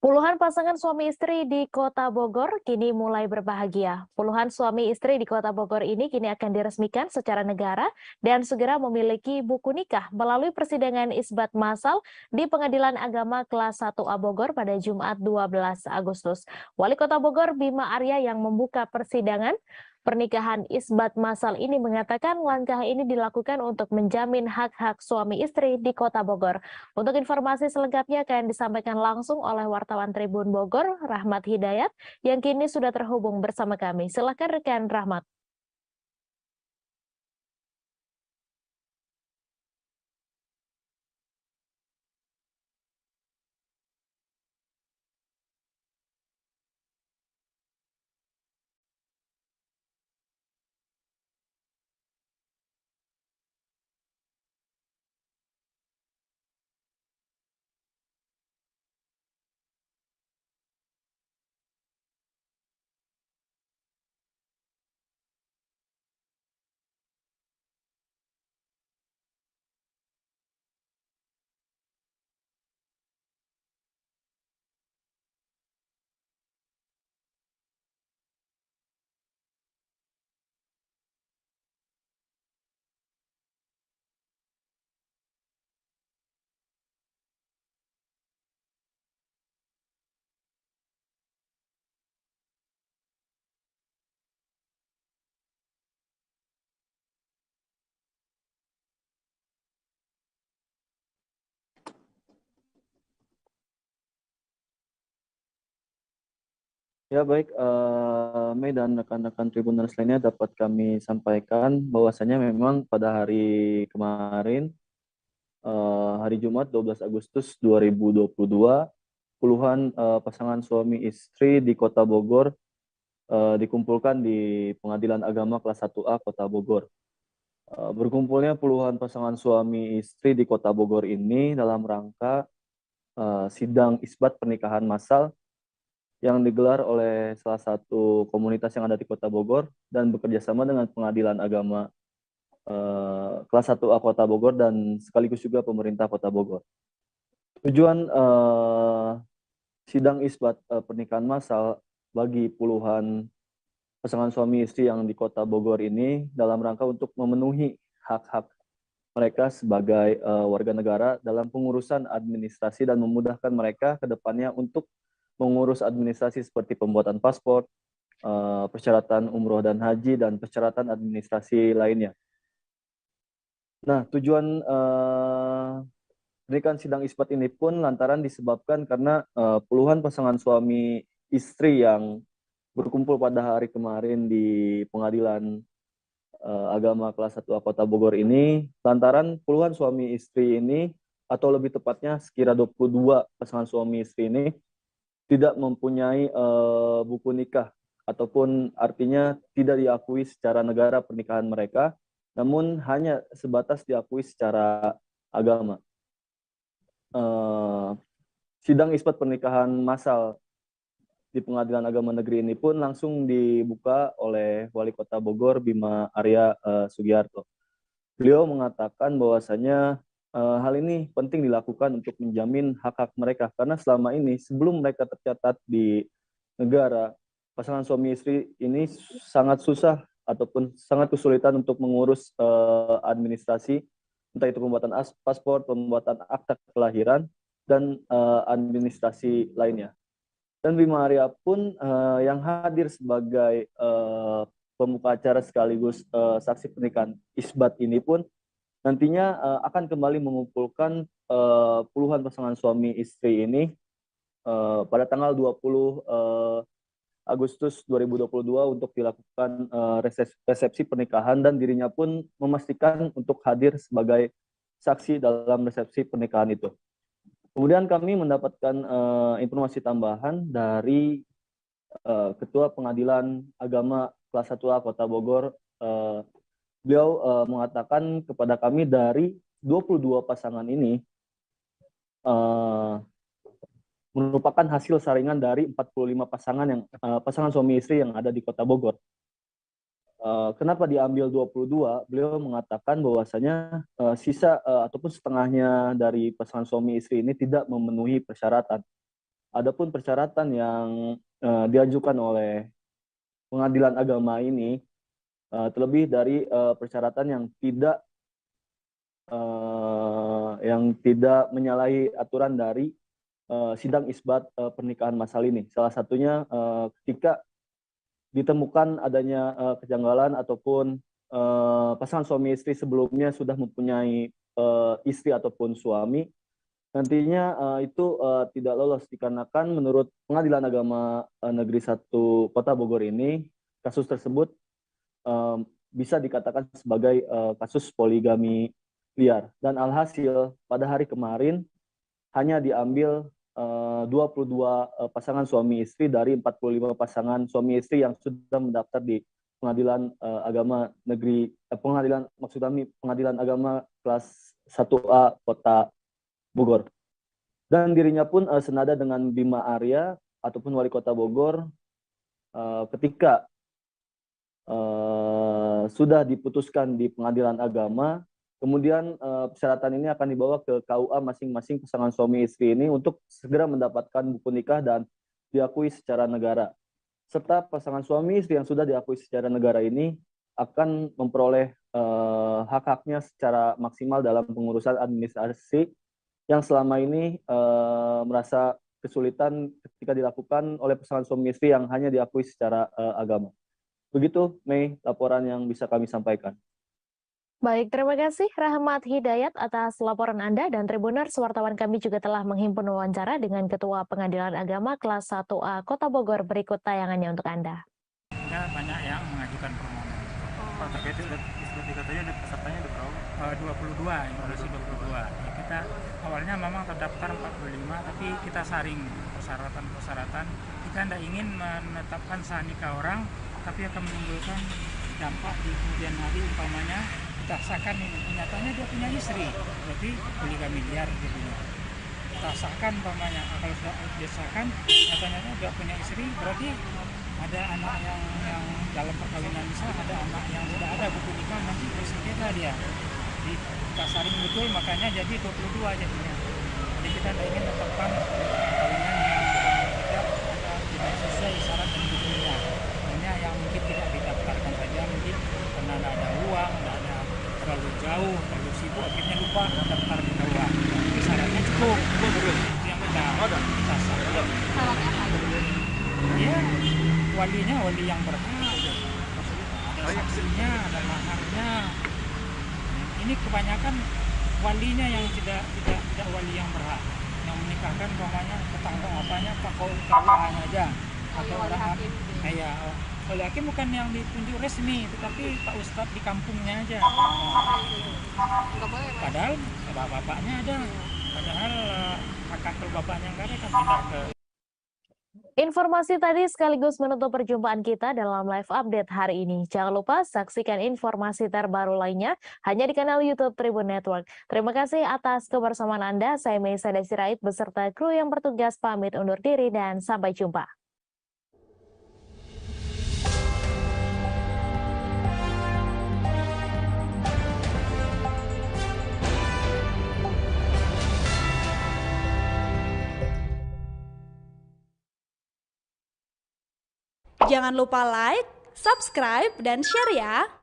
Puluhan pasangan suami istri di Kota Bogor kini mulai berbahagia. Puluhan suami istri di Kota Bogor ini kini akan diresmikan secara negara dan segera memiliki buku nikah melalui persidangan isbat massal di Pengadilan Agama Kelas 1A Bogor pada Jumat 12 Agustus. Wali Kota Bogor Bima Arya yang membuka persidangan pernikahan isbat massal ini mengatakan langkah ini dilakukan untuk menjamin hak-hak suami istri di Kota Bogor. Untuk informasi selengkapnya akan disampaikan langsung oleh wartawan Tribun Bogor, Rahmat Hidayat, yang kini sudah terhubung bersama kami. Silakan rekan Rahmat. Ya baik, Mei dan rekan-rekan Tribuners lainnya dapat kami sampaikan bahwasanya memang pada hari kemarin, hari Jumat 12 Agustus 2022, puluhan pasangan suami istri di Kota Bogor dikumpulkan di Pengadilan Agama Kelas 1A Kota Bogor. Berkumpulnya puluhan pasangan suami istri di Kota Bogor ini dalam rangka sidang isbat pernikahan massal yang digelar oleh salah satu komunitas yang ada di Kota Bogor dan bekerjasama dengan Pengadilan Agama Kelas 1A Kota Bogor dan sekaligus juga pemerintah Kota Bogor. Tujuan sidang isbat pernikahan massal bagi puluhan pasangan suami istri yang di Kota Bogor ini dalam rangka untuk memenuhi hak-hak mereka sebagai warga negara dalam pengurusan administrasi dan memudahkan mereka ke depannya untuk mengurus administrasi seperti pembuatan paspor, persyaratan umroh dan haji, dan persyaratan administrasi lainnya. Nah, tujuan pernikahan sidang isbat ini pun lantaran disebabkan karena puluhan pasangan suami istri yang berkumpul pada hari kemarin di Pengadilan Agama Kelas 1A Kota Bogor ini, lantaran puluhan suami istri ini, atau lebih tepatnya sekira 22 pasangan suami istri ini, tidak mempunyai buku nikah, ataupun artinya tidak diakui secara negara pernikahan mereka, namun hanya sebatas diakui secara agama. sidang isbat pernikahan massal di Pengadilan Agama Negeri ini pun langsung dibuka oleh Wali Kota Bogor Bima Arya Sugiarto. Beliau mengatakan bahwasanya hal ini penting dilakukan untuk menjamin hak-hak mereka karena selama ini sebelum mereka tercatat di negara, pasangan suami istri ini sangat susah ataupun sangat kesulitan untuk mengurus administrasi, entah itu pembuatan paspor, pembuatan akta kelahiran, dan administrasi lainnya. Dan Bima Arya pun yang hadir sebagai pembuka acara sekaligus saksi pernikahan isbat ini pun nantinya akan kembali mengumpulkan puluhan pasangan suami istri ini pada tanggal 20 Agustus 2022 untuk dilakukan resepsi pernikahan, dan dirinya pun memastikan untuk hadir sebagai saksi dalam resepsi pernikahan itu. Kemudian kami mendapatkan informasi tambahan dari Ketua Pengadilan Agama Kelas 1A Kota Bogor. Beliau mengatakan kepada kami dari 22 pasangan ini merupakan hasil saringan dari 45 pasangan suami istri yang ada di Kota Bogor. Kenapa diambil 22? Beliau mengatakan bahwasanya sisa ataupun setengahnya dari pasangan suami istri ini tidak memenuhi persyaratan. Adapun persyaratan yang diajukan oleh Pengadilan Agama ini terlebih dari persyaratan yang tidak menyalahi aturan dari sidang isbat pernikahan massal ini. Salah satunya ketika ditemukan adanya kejanggalan ataupun pasangan suami istri sebelumnya sudah mempunyai istri ataupun suami, nantinya itu tidak lolos dikarenakan menurut Pengadilan Agama Negeri 1 Kota Bogor ini, kasus tersebut bisa dikatakan sebagai kasus poligami liar. Dan alhasil pada hari kemarin hanya diambil 22 pasangan suami istri dari 45 pasangan suami istri yang sudah mendaftar di Pengadilan Agama Negeri, Pengadilan Agama Kelas 1A Kota Bogor. Dan dirinya pun senada dengan Bima Arya ataupun Wali Kota Bogor ketika sudah diputuskan di Pengadilan Agama, kemudian persyaratan ini akan dibawa ke KUA masing-masing pasangan suami istri ini untuk segera mendapatkan buku nikah dan diakui secara negara. Serta pasangan suami istri yang sudah diakui secara negara ini akan memperoleh hak-haknya secara maksimal dalam pengurusan administrasi yang selama ini merasa kesulitan ketika dilakukan oleh pasangan suami istri yang hanya diakui secara agama. Begitu, Mei, laporan yang bisa kami sampaikan. Baik, terima kasih Rahmat Hidayat atas laporan Anda, dan Tribuners, wartawan kami juga telah menghimpun wawancara dengan Ketua Pengadilan Agama Kelas 1A Kota Bogor. Berikut tayangannya untuk Anda. Banyak yang mengajukan permohonan. Kalau terkait isbat katanya pesertanya ada berapa? 22, Indonesia 22. Ya, kita awalnya memang terdaftar 45, tapi kita saring persyaratan-persyaratan. Kita tidak ingin menetapkan sah nikah orang, tapi akan menimbulkan dampak di kemudian hari, umpamanya kita sahkan ini, nyatanya dia punya istri, berarti poligami liar gitu. Kita sahkan umpamanya, kalau sudah disahkan nyatanya dia punya istri, berarti ada anak yang dalam perkawinan misalnya ada anak yang sudah ada buku nikah, nanti bersengketa dia. Jadi kita saring betul, makanya jadi 22 jadinya. Jadi kita tidak ingin menetapkan perkawinan yang tidak sesuai syarat dan buktinya. Hanya yang mungkin tidak didaftarkan saja, mungkin karena tidak ada uang, tidak ada terlalu jauh, terlalu sibuk, akhirnya lupa daftar di KUA. Tapi syaratnya cukup, itu yang benar. Kita syaratnya. Ya, walinya wali yang berhak, ada saksinya, ada maharnya. Ini kebanyakan walinya yang tidak wali yang berhak, yang menikahkan umpamanya tetangga apanya, KUA-nya aja, atau orang wali hakim bukan yang ditunjuk resmi, tetapi Pak Ustadz di kampungnya aja. Padahal bapaknya ada, padahal kakak bapaknya nggak ada, kan pindah ke Informasi tadi sekaligus menutup perjumpaan kita dalam live update hari ini. Jangan lupa saksikan informasi terbaru lainnya hanya di kanal YouTube Tribun Network. Terima kasih atas kebersamaan Anda. Saya Meisa Desirait beserta kru yang bertugas pamit undur diri dan sampai jumpa. Jangan lupa like, subscribe, dan share ya!